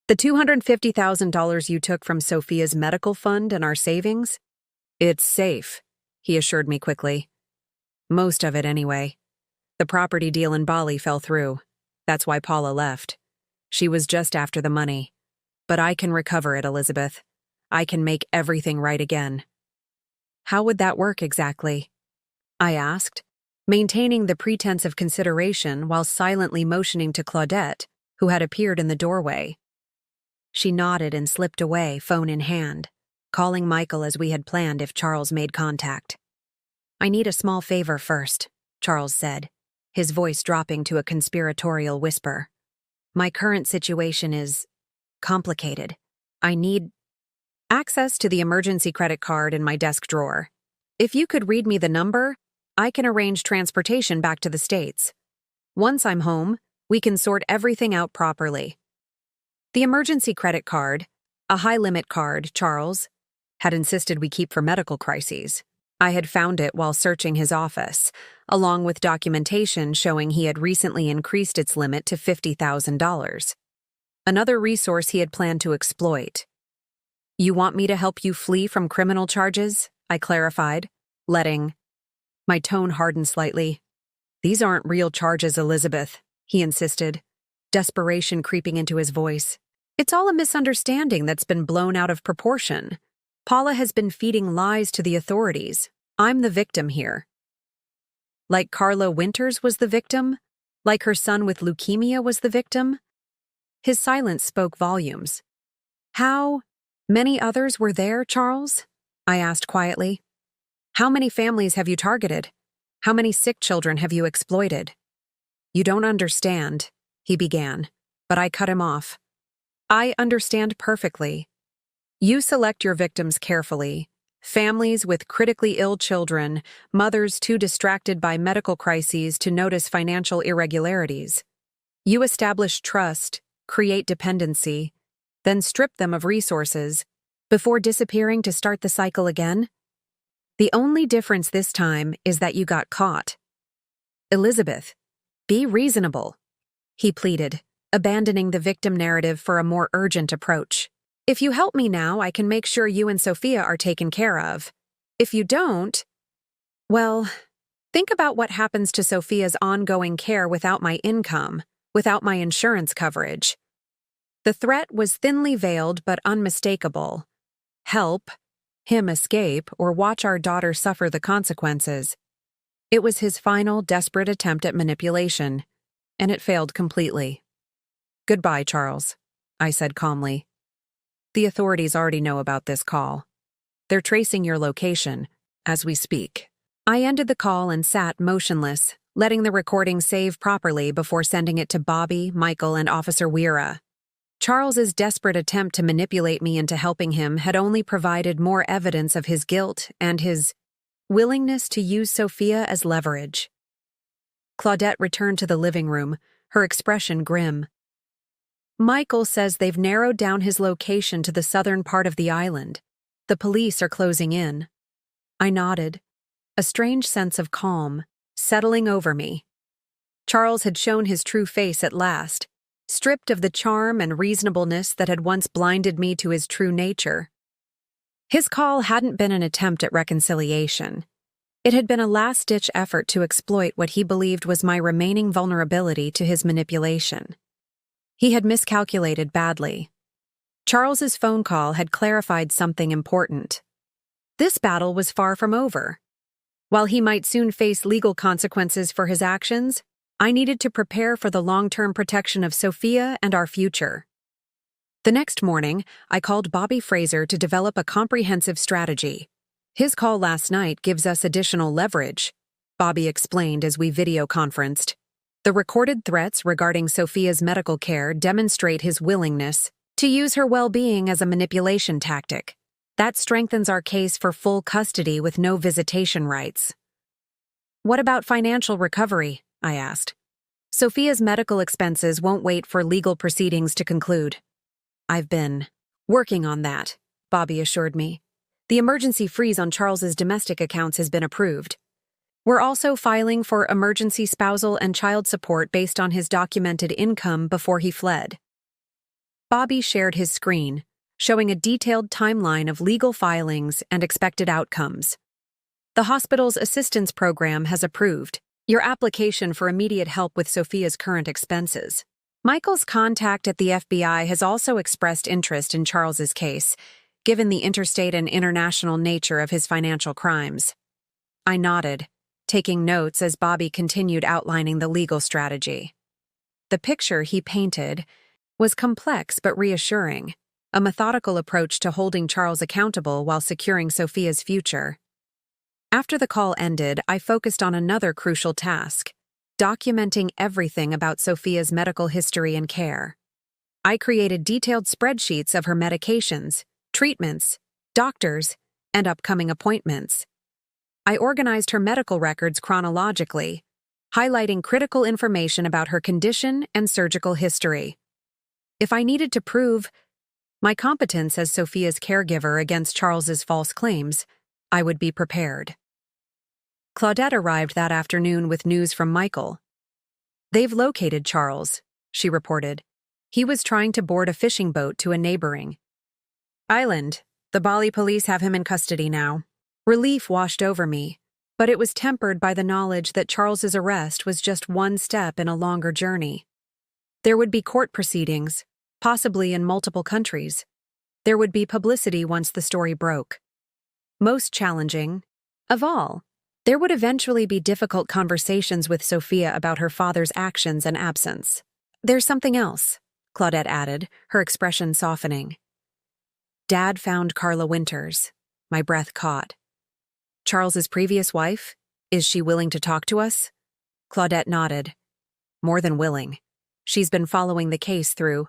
"The $250,000 you took from Sophia's medical fund and our savings? It's safe," he assured me quickly. "Most of it, anyway. The property deal in Bali fell through. That's why Paula left. She was just after the money. But I can recover it, Elizabeth. I can make everything right again." "How would that work exactly?" I asked, maintaining the pretense of consideration while silently motioning to Claudette, who had appeared in the doorway. She nodded and slipped away, phone in hand, calling Michael as we had planned if Charles made contact. "I need a small favor first," Charles said, his voice dropping to a conspiratorial whisper. "My current situation is complicated. I need access to the emergency credit card in my desk drawer. If you could read me the number, I can arrange transportation back to the States." Once I'm home, we can sort everything out properly. The emergency credit card, a high-limit card Charles had insisted we keep for medical crises. I had found it while searching his office, along with documentation showing he had recently increased its limit to $50,000. Another resource he had planned to exploit. "You want me to help you flee from criminal charges?" I clarified, letting my tone harden slightly. "These aren't real charges, Elizabeth," he insisted, desperation creeping into his voice. "It's all a misunderstanding that's been blown out of proportion. Paula has been feeding lies to the authorities. I'm the victim here." Like Carla Winters was the victim? Like her son with leukemia was the victim? His silence spoke volumes. "How many others were there, Charles?" I asked quietly. "How many families have you targeted? How many sick children have you exploited?" "You don't understand," he began, but I cut him off. "I understand perfectly. You select your victims carefully. Families with critically ill children, mothers too distracted by medical crises to notice financial irregularities. You establish trust, create dependency, then strip them of resources, before disappearing to start the cycle again. The only difference this time is that you got caught. Elizabeth, be reasonable," he pleaded, abandoning the victim narrative for a more urgent approach. "If you help me now, I can make sure you and Sophia are taken care of. If you don't, well, think about what happens to Sophia's ongoing care without my income, without my insurance coverage." The threat was thinly veiled but unmistakable. Help him escape or watch our daughter suffer the consequences. It was his final, desperate attempt at manipulation, and it failed completely. "Goodbye, Charles," I said calmly. "The authorities already know about this call. They're tracing your location as we speak." I ended the call and sat motionless, letting the recording save properly before sending it to Bobby, Michael, and Officer Weira. Charles's desperate attempt to manipulate me into helping him had only provided more evidence of his guilt and his willingness to use Sophia as leverage. Claudette returned to the living room, her expression grim. "Michael says they've narrowed down his location to the southern part of the island. The police are closing in." I nodded, a strange sense of calm settling over me. Charles had shown his true face at last, stripped of the charm and reasonableness that had once blinded me to his true nature. His call hadn't been an attempt at reconciliation. It had been a last-ditch effort to exploit what he believed was my remaining vulnerability to his manipulation. He had miscalculated badly. Charles's phone call had clarified something important. This battle was far from over. While he might soon face legal consequences for his actions, I needed to prepare for the long-term protection of Sophia and our future. The next morning, I called Bobby Fraser to develop a comprehensive strategy. "His call last night gives us additional leverage," Bobby explained as we video-conferenced. "The recorded threats regarding Sophia's medical care demonstrate his willingness to use her well-being as a manipulation tactic. That strengthens our case for full custody with no visitation rights." "What about financial recovery?" I asked. "Sophia's medical expenses won't wait for legal proceedings to conclude." "I've been working on that," Bobby assured me. "The emergency freeze on Charles's domestic accounts has been approved. We're also filing for emergency spousal and child support based on his documented income before he fled." Bobby shared his screen, showing a detailed timeline of legal filings and expected outcomes. "The hospital's assistance program has approved your application for immediate help with Sophia's current expenses. Michael's contact at the FBI has also expressed interest in Charles's case, given the interstate and international nature of his financial crimes." I nodded, taking notes as Bobby continued outlining the legal strategy. The picture he painted was complex but reassuring, a methodical approach to holding Charles accountable while securing Sophia's future. After the call ended, I focused on another crucial task: documenting everything about Sophia's medical history and care. I created detailed spreadsheets of her medications, treatments, doctors, and upcoming appointments. I organized her medical records chronologically, highlighting critical information about her condition and surgical history. If I needed to prove my competence as Sophia's caregiver against Charles's false claims, I would be prepared. Claudette arrived that afternoon with news from Michael. "They've located Charles," she reported. "He was trying to board a fishing boat to a neighboring island. The Bali police have him in custody now." Relief washed over me, but it was tempered by the knowledge that Charles's arrest was just one step in a longer journey. There would be court proceedings, possibly in multiple countries. There would be publicity once the story broke. Most challenging of all, there would eventually be difficult conversations with Sophia about her father's actions and absence. "There's something else," Claudette added, her expression softening. "Dad found Carla Winters." My breath caught. "Charles's previous wife? Is she willing to talk to us?" Claudette nodded. "More than willing. She's been following the case through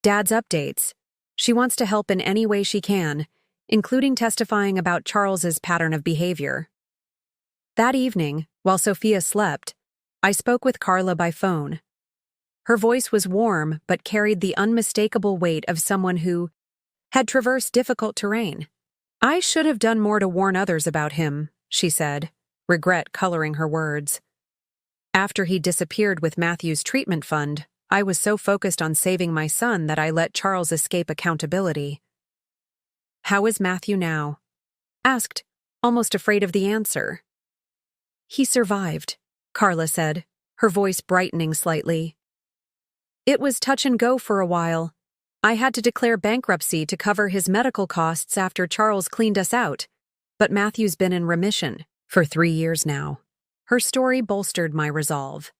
Dad's updates. She wants to help in any way she can, including testifying about Charles's pattern of behavior." That evening, while Sophia slept, I spoke with Carla by phone. Her voice was warm but carried the unmistakable weight of someone who had traversed difficult terrain. "I should have done more to warn others about him," she said, regret coloring her words. "After he disappeared with Matthew's treatment fund, I was so focused on saving my son that I let Charles escape accountability." "How is Matthew now?" asked, almost afraid of the answer. "He survived," Carla said, her voice brightening slightly. "It was touch and go for a while. I had to declare bankruptcy to cover his medical costs after Charles cleaned us out, but Matthew's been in remission for 3 years now." Her story bolstered my resolve.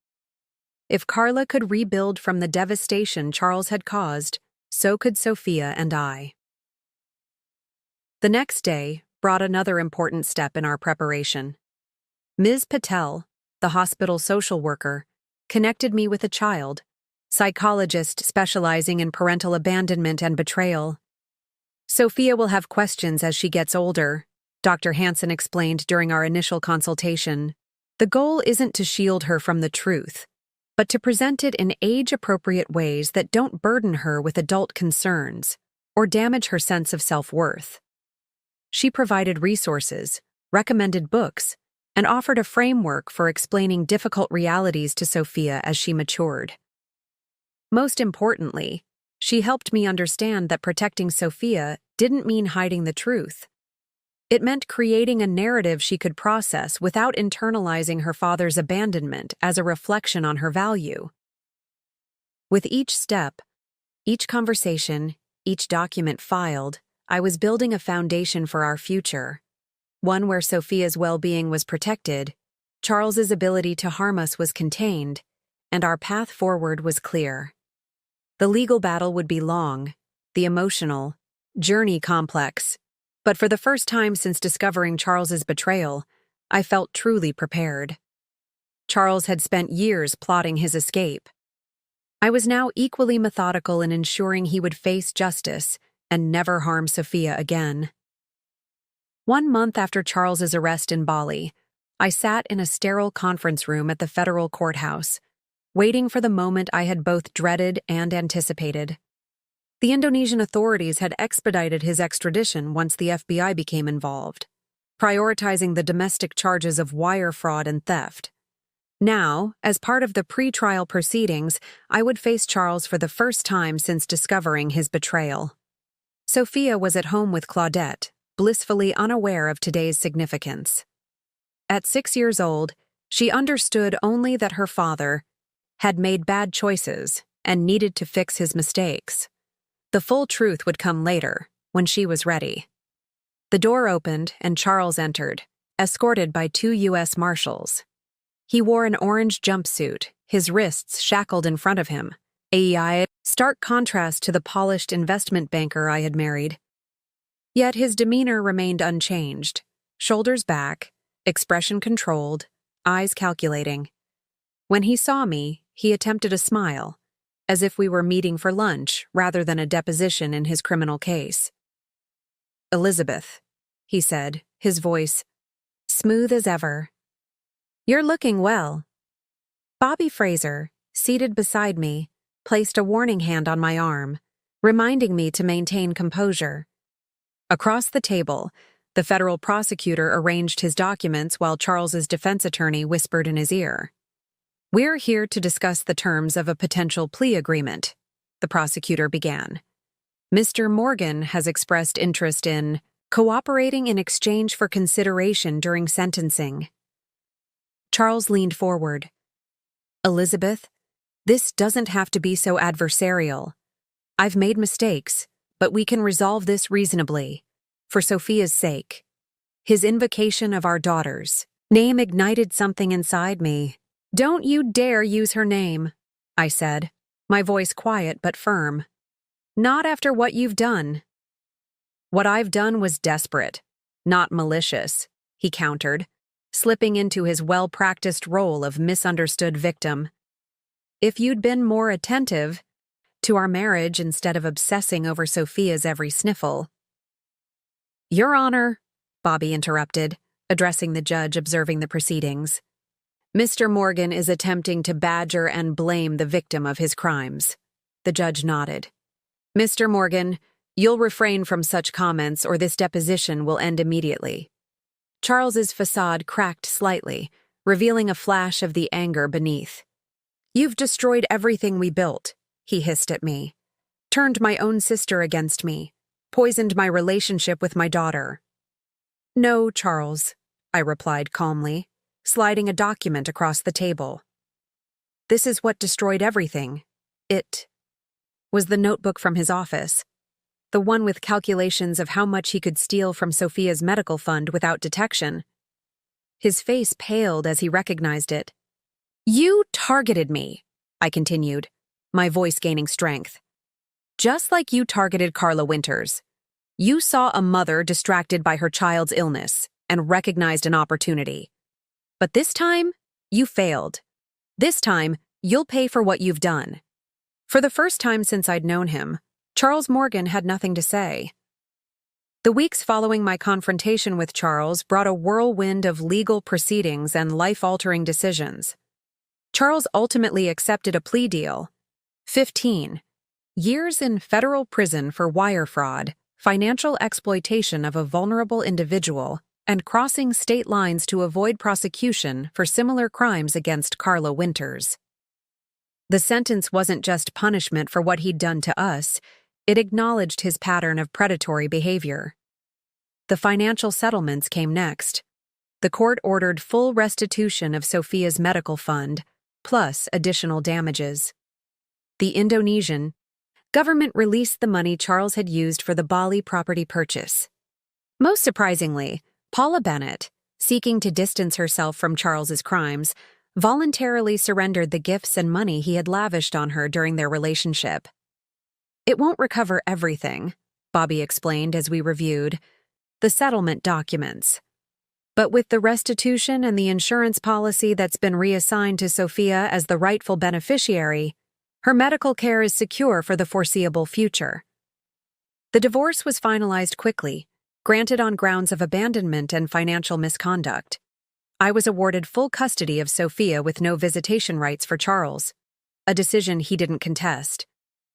If Carla could rebuild from the devastation Charles had caused, so could Sophia and I. The next day brought another important step in our preparation. Ms. Patel, the hospital social worker, connected me with a child psychologist specializing in parental abandonment and betrayal. "Sophia will have questions as she gets older," Dr. Hansen explained during our initial consultation. "The goal isn't to shield her from the truth, but to present it in age-appropriate ways that don't burden her with adult concerns or damage her sense of self-worth." She provided resources, recommended books, and offered a framework for explaining difficult realities to Sophia as she matured. Most importantly, she helped me understand that protecting Sophia didn't mean hiding the truth. It meant creating a narrative she could process without internalizing her father's abandonment as a reflection on her value. With each step, each conversation, each document filed, I was building a foundation for our future. One where Sophia's well-being was protected, Charles's ability to harm us was contained, and our path forward was clear. The legal battle would be long, the emotional journey complex, but for the first time since discovering Charles's betrayal, I felt truly prepared. Charles had spent years plotting his escape. I was now equally methodical in ensuring he would face justice and never harm Sophia again. 1 month after Charles's arrest in Bali, I sat in a sterile conference room at the federal courthouse, waiting for the moment I had both dreaded and anticipated. The Indonesian authorities had expedited his extradition once the FBI became involved, prioritizing the domestic charges of wire fraud and theft. Now, as part of the pre-trial proceedings, I would face Charles for the first time since discovering his betrayal. Sophia was at home with Claudette, blissfully unaware of today's significance. At 6 years old, she understood only that her father had made bad choices and needed to fix his mistakes. The full truth would come later, when she was ready. The door opened and Charles entered, escorted by 2 U.S. Marshals. He wore an orange jumpsuit, his wrists shackled in front of him, a stark contrast to the polished investment banker I had married. Yet his demeanor remained unchanged, shoulders back, expression controlled, eyes calculating. When he saw me, he attempted a smile, as if we were meeting for lunch rather than a deposition in his criminal case. "Elizabeth," he said, his voice smooth as ever. "You're looking well." Bobby Fraser, seated beside me, placed a warning hand on my arm, reminding me to maintain composure. Across the table, the federal prosecutor arranged his documents while Charles's defense attorney whispered in his ear. "We're here to discuss the terms of a potential plea agreement," the prosecutor began. "Mr. Morgan has expressed interest in cooperating in exchange for consideration during sentencing." Charles leaned forward. "Elizabeth, this doesn't have to be so adversarial. I've made mistakes, but we can resolve this reasonably, for Sophia's sake." His invocation of our daughter's name ignited something inside me. "Don't you dare use her name," I said, my voice quiet but firm. "Not after what you've done." "What I've done was desperate, not malicious," he countered, slipping into his well-practiced role of misunderstood victim. "If you'd been more attentive to our marriage instead of obsessing over Sophia's every sniffle—" "Your Honor," Bobby interrupted, addressing the judge observing the proceedings, "Mr. Morgan is attempting to badger and blame the victim of his crimes." The judge nodded. "Mr. Morgan, you'll refrain from such comments or this deposition will end immediately." Charles's facade cracked slightly, revealing a flash of the anger beneath. "You've destroyed everything we built," he hissed at me. "Turned my own sister against me. Poisoned my relationship with my daughter." "No, Charles," I replied calmly, sliding a document across the table. "This is what destroyed everything. It was the notebook from his office, the one with calculations of how much he could steal from Sophia's medical fund without detection." His face paled as he recognized it. "You targeted me," I continued, my voice gaining strength. "Just like you targeted Carla Winters. You saw a mother distracted by her child's illness and recognized an opportunity. But this time, you failed. This time, you'll pay for what you've done." For the first time since I'd known him, Charles Morgan had nothing to say. The weeks following my confrontation with Charles brought a whirlwind of legal proceedings and life-altering decisions. Charles ultimately accepted a plea deal: 15 years in federal prison for wire fraud, financial exploitation of a vulnerable individual, and crossing state lines to avoid prosecution for similar crimes against Carla Winters. The sentence wasn't just punishment for what he'd done to us, it acknowledged his pattern of predatory behavior. The financial settlements came next. The court ordered full restitution of Sophia's medical fund, plus additional damages. The Indonesian government released the money Charles had used for the Bali property purchase. Most surprisingly, Paula Bennett, seeking to distance herself from Charles's crimes, voluntarily surrendered the gifts and money he had lavished on her during their relationship. "It won't recover everything," Bobby explained as we reviewed the settlement documents. "But with the restitution and the insurance policy that's been reassigned to Sophia as the rightful beneficiary, her medical care is secure for the foreseeable future." The divorce was finalized quickly, granted on grounds of abandonment and financial misconduct. I was awarded full custody of Sophia with no visitation rights for Charles, a decision he didn't contest,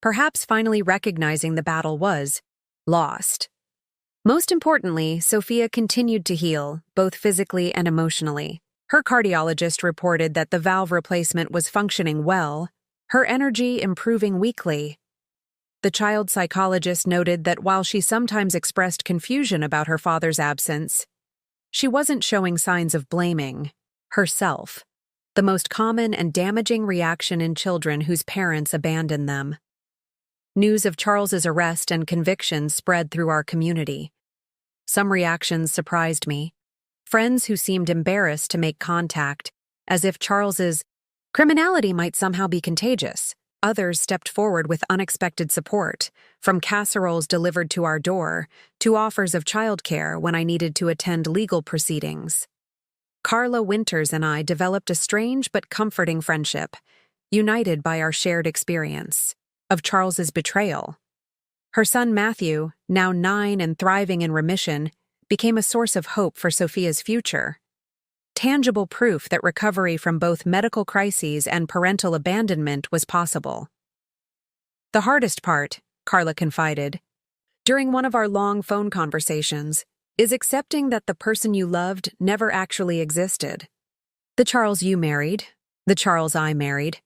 perhaps finally recognizing the battle was lost. Most importantly, Sophia continued to heal, both physically and emotionally. Her cardiologist reported that the valve replacement was functioning well, her energy improving weekly. The child psychologist noted that while she sometimes expressed confusion about her father's absence, she wasn't showing signs of blaming herself, the most common and damaging reaction in children whose parents abandon them. News of Charles's arrest and conviction spread through our community. Some reactions surprised me. Friends who seemed embarrassed to make contact, as if Charles's criminality might somehow be contagious. Others stepped forward with unexpected support, from casseroles delivered to our door to offers of childcare when I needed to attend legal proceedings. Carla Winters and I developed a strange but comforting friendship, united by our shared experience of Charles's betrayal. Her son Matthew, now 9 and thriving in remission, became a source of hope for Sophia's future. tangible proof that recovery from both medical crises and parental abandonment was possible. The hardest part, Carla confided, during one of our long phone conversations, is accepting that the person you loved never actually existed. The Charles you married, the Charles I married.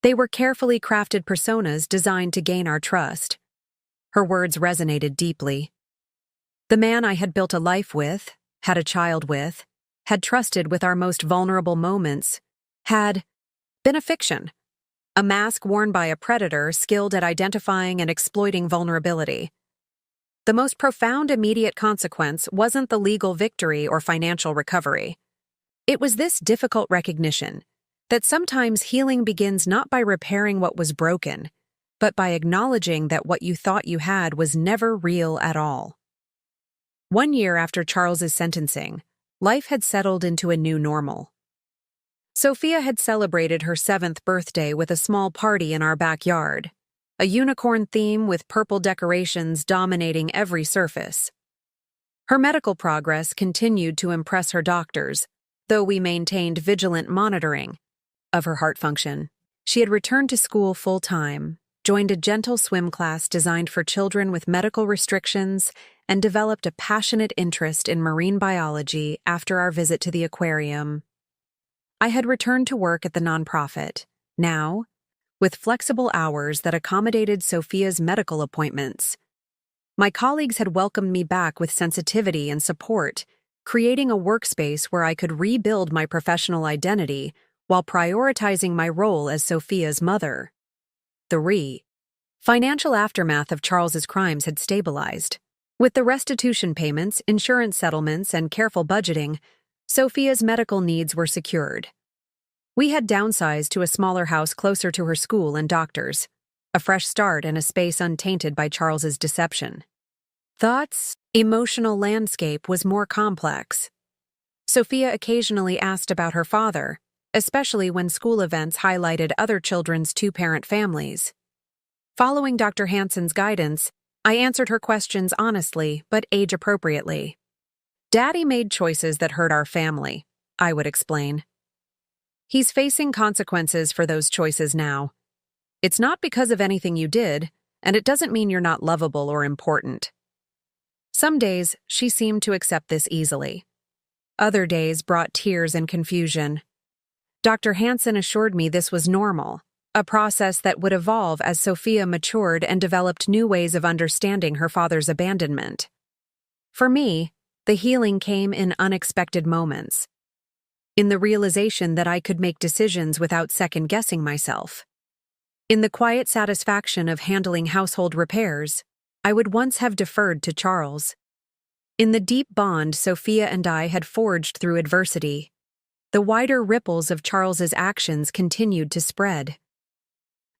They were carefully crafted personas designed to gain our trust. Her words resonated deeply. The man I had built a life with, had a child with, had trusted with our most vulnerable moments, had been a fiction, a mask worn by a predator skilled at identifying and exploiting vulnerability. The most profound immediate consequence wasn't the legal victory or financial recovery. It was this difficult recognition that sometimes healing begins not by repairing what was broken, but by acknowledging that what you thought you had was never real at all. 1 year after Charles's sentencing, life had settled into a new normal. Sophia had celebrated her 7th birthday with a small party in our backyard, a unicorn theme with purple decorations dominating every surface. Her medical progress continued to impress her doctors, though we maintained vigilant monitoring of her heart function. She had returned to school full-time, joined a gentle swim class designed for children with medical restrictions, and developed a passionate interest in marine biology after our visit to the aquarium. I had returned to work at the nonprofit, now, with flexible hours that accommodated Sophia's medical appointments. My colleagues had welcomed me back with sensitivity and support, creating a workspace where I could rebuild my professional identity while prioritizing my role as Sophia's mother. The financial aftermath of Charles's crimes had stabilized. With the restitution payments, insurance settlements, and careful budgeting, Sophia's medical needs were secured. We had downsized to a smaller house closer to her school and doctors, a fresh start and a space untainted by Charles's deception. Thought's emotional landscape was more complex. Sophia occasionally asked about her father, especially when school events highlighted other children's 2-parent families. Following Dr. Hansen's guidance, I answered her questions honestly but age-appropriately. "Daddy made choices that hurt our family," I would explain. "He's facing consequences for those choices now. It's not because of anything you did, and it doesn't mean you're not lovable or important." Some days, she seemed to accept this easily. Other days brought tears and confusion. Dr. Hansen assured me this was normal, a process that would evolve as Sophia matured and developed new ways of understanding her father's abandonment. For me, the healing came in unexpected moments. In the realization that I could make decisions without second-guessing myself. In the quiet satisfaction of handling household repairs, I would once have deferred to Charles. In the deep bond Sophia and I had forged through adversity, the wider ripples of Charles's actions continued to spread.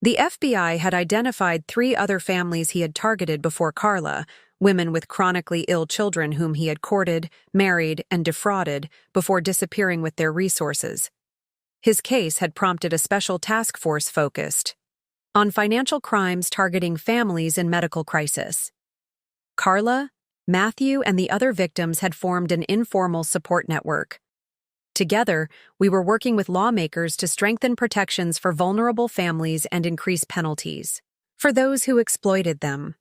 The FBI had identified 3 other families he had targeted before Carla, women with chronically ill children whom he had courted, married, and defrauded before disappearing with their resources. His case had prompted a special task force focused on financial crimes targeting families in medical crisis. Carla, Matthew, and the other victims had formed an informal support network. Together, we were working with lawmakers to strengthen protections for vulnerable families and increase penalties for those who exploited them.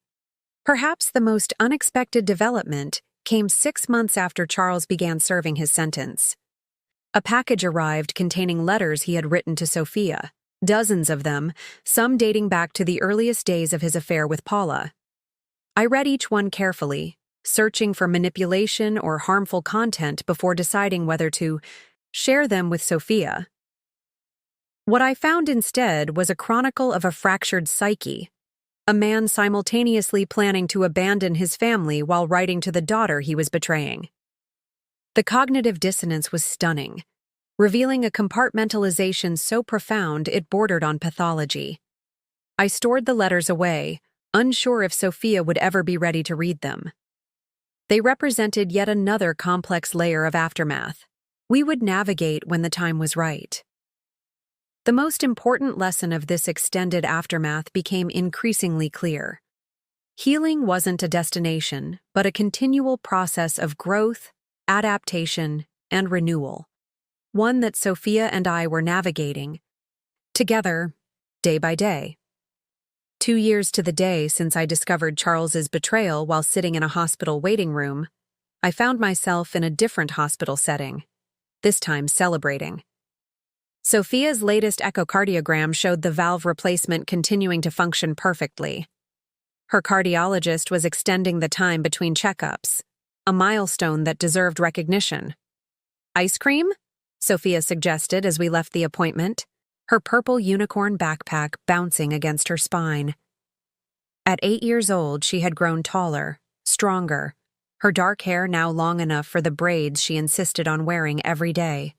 Perhaps the most unexpected development came 6 months after Charles began serving his sentence. A package arrived containing letters he had written to Sophia, dozens of them, some dating back to the earliest days of his affair with Paula. I read each one carefully, searching for manipulation or harmful content before deciding whether to share them with Sophia. What I found instead was a chronicle of a fractured psyche, a man simultaneously planning to abandon his family while writing to the daughter he was betraying. The cognitive dissonance was stunning, revealing a compartmentalization so profound it bordered on pathology. I stored the letters away, unsure if Sophia would ever be ready to read them. They represented yet another complex layer of aftermath we would navigate when the time was right. The most important lesson of this extended aftermath became increasingly clear. Healing wasn't a destination, but a continual process of growth, adaptation, and renewal. one that Sophia and I were navigating, together, day by day. 2 years to the day since I discovered Charles's betrayal while sitting in a hospital waiting room, I found myself in a different hospital setting, this time celebrating. Sophia's latest echocardiogram showed the valve replacement continuing to function perfectly. Her cardiologist was extending the time between checkups, a milestone that deserved recognition. "Ice cream?" Sophia suggested as we left the appointment, her purple unicorn backpack bouncing against her spine. At 8 years old, she had grown taller, stronger, her dark hair now long enough for the braids she insisted on wearing every day.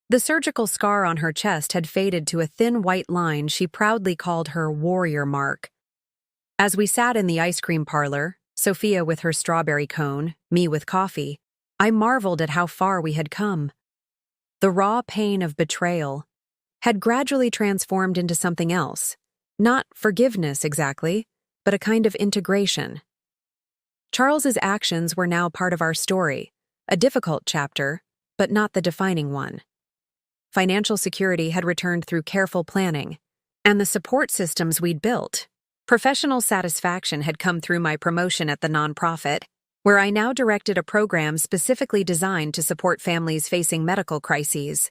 The surgical scar on her chest had faded to a thin white line she proudly called her warrior mark. As we sat in the ice cream parlor, Sophia with her strawberry cone, me with coffee, I marveled at how far we had come. The raw pain of betrayal had gradually transformed into something else. Not forgiveness exactly, but a kind of integration. Charles's actions were now part of our story, a difficult chapter, but not the defining one. Financial security had returned through careful planning, and the support systems we'd built. Professional satisfaction had come through my promotion at the nonprofit, where I now directed a program specifically designed to support families facing medical crises.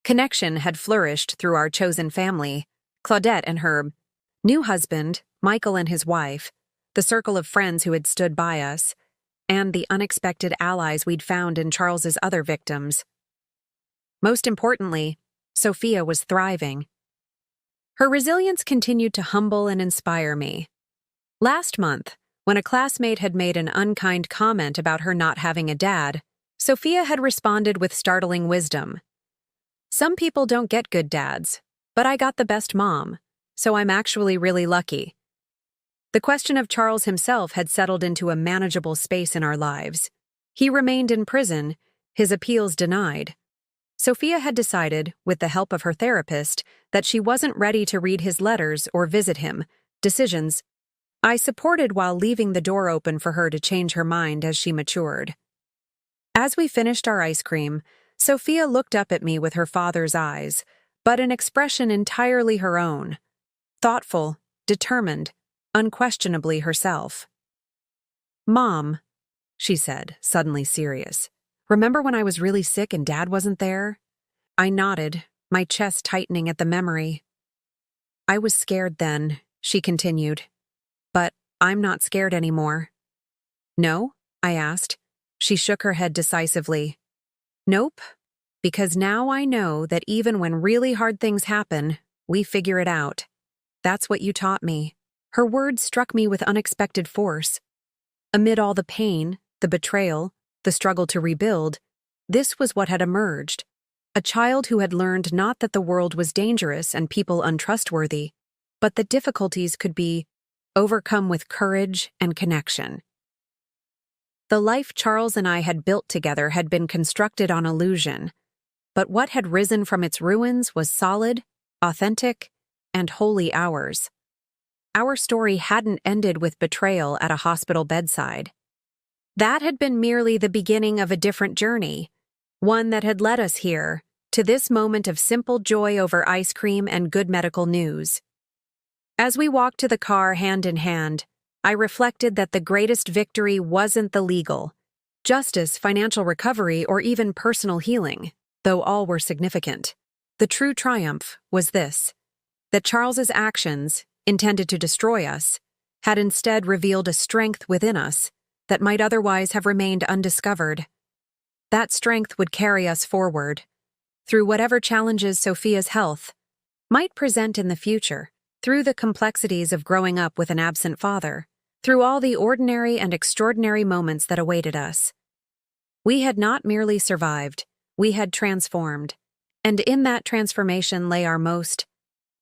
Connection had flourished through our chosen family, Claudette and her new husband, Michael and his wife, the circle of friends who had stood by us, and the unexpected allies we'd found in Charles's other victims. Most importantly, Sophia was thriving. Her resilience continued to humble and inspire me. Last month, when a classmate had made an unkind comment about her not having a dad, Sophia had responded with startling wisdom. "Some people don't get good dads, but I got the best mom, so I'm actually really lucky." The question of Charles himself had settled into a manageable space in our lives. He remained in prison, his appeals denied. Sophia had decided, with the help of her therapist, that she wasn't ready to read his letters or visit him, decisions I supported while leaving the door open for her to change her mind as she matured. As we finished our ice cream, Sophia looked up at me with her father's eyes, but an expression entirely her own. Thoughtful, determined, unquestionably herself. "Mom," she said, suddenly serious, "remember when I was really sick and Dad wasn't there?" I nodded, my chest tightening at the memory. "I was scared then," she continued. "But I'm not scared anymore." "No?" I asked. She shook her head decisively. "Nope, because now I know that even when really hard things happen, we figure it out. That's what you taught me." Her words struck me with unexpected force. Amid all the pain, the betrayal, the struggle to rebuild, this was what had emerged. A child who had learned not that the world was dangerous and people untrustworthy, but that difficulties could be overcome with courage and connection. The life Charles and I had built together had been constructed on illusion, but what had risen from its ruins was solid, authentic, and wholly ours. Our story hadn't ended with betrayal at a hospital bedside. That had been merely the beginning of a different journey, one that had led us here, to this moment of simple joy over ice cream and good medical news. As we walked to the car hand in hand, I reflected that the greatest victory wasn't the legal, justice, financial recovery, or even personal healing, though all were significant. The true triumph was this: that Charles's actions, intended to destroy us, had instead revealed a strength within us that might otherwise have remained undiscovered. That strength would carry us forward, through whatever challenges Sophia's health might present in the future, through the complexities of growing up with an absent father, through all the ordinary and extraordinary moments that awaited us. We had not merely survived, we had transformed, and in that transformation lay our most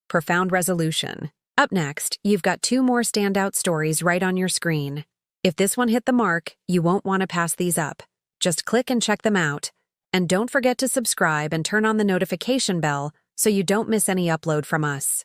profound resolution. Up next, you've got 2 more standout stories right on your screen. If this one hit the mark, you won't want to pass these up. Just click and check them out. And don't forget to subscribe and turn on the notification bell so you don't miss any upload from us.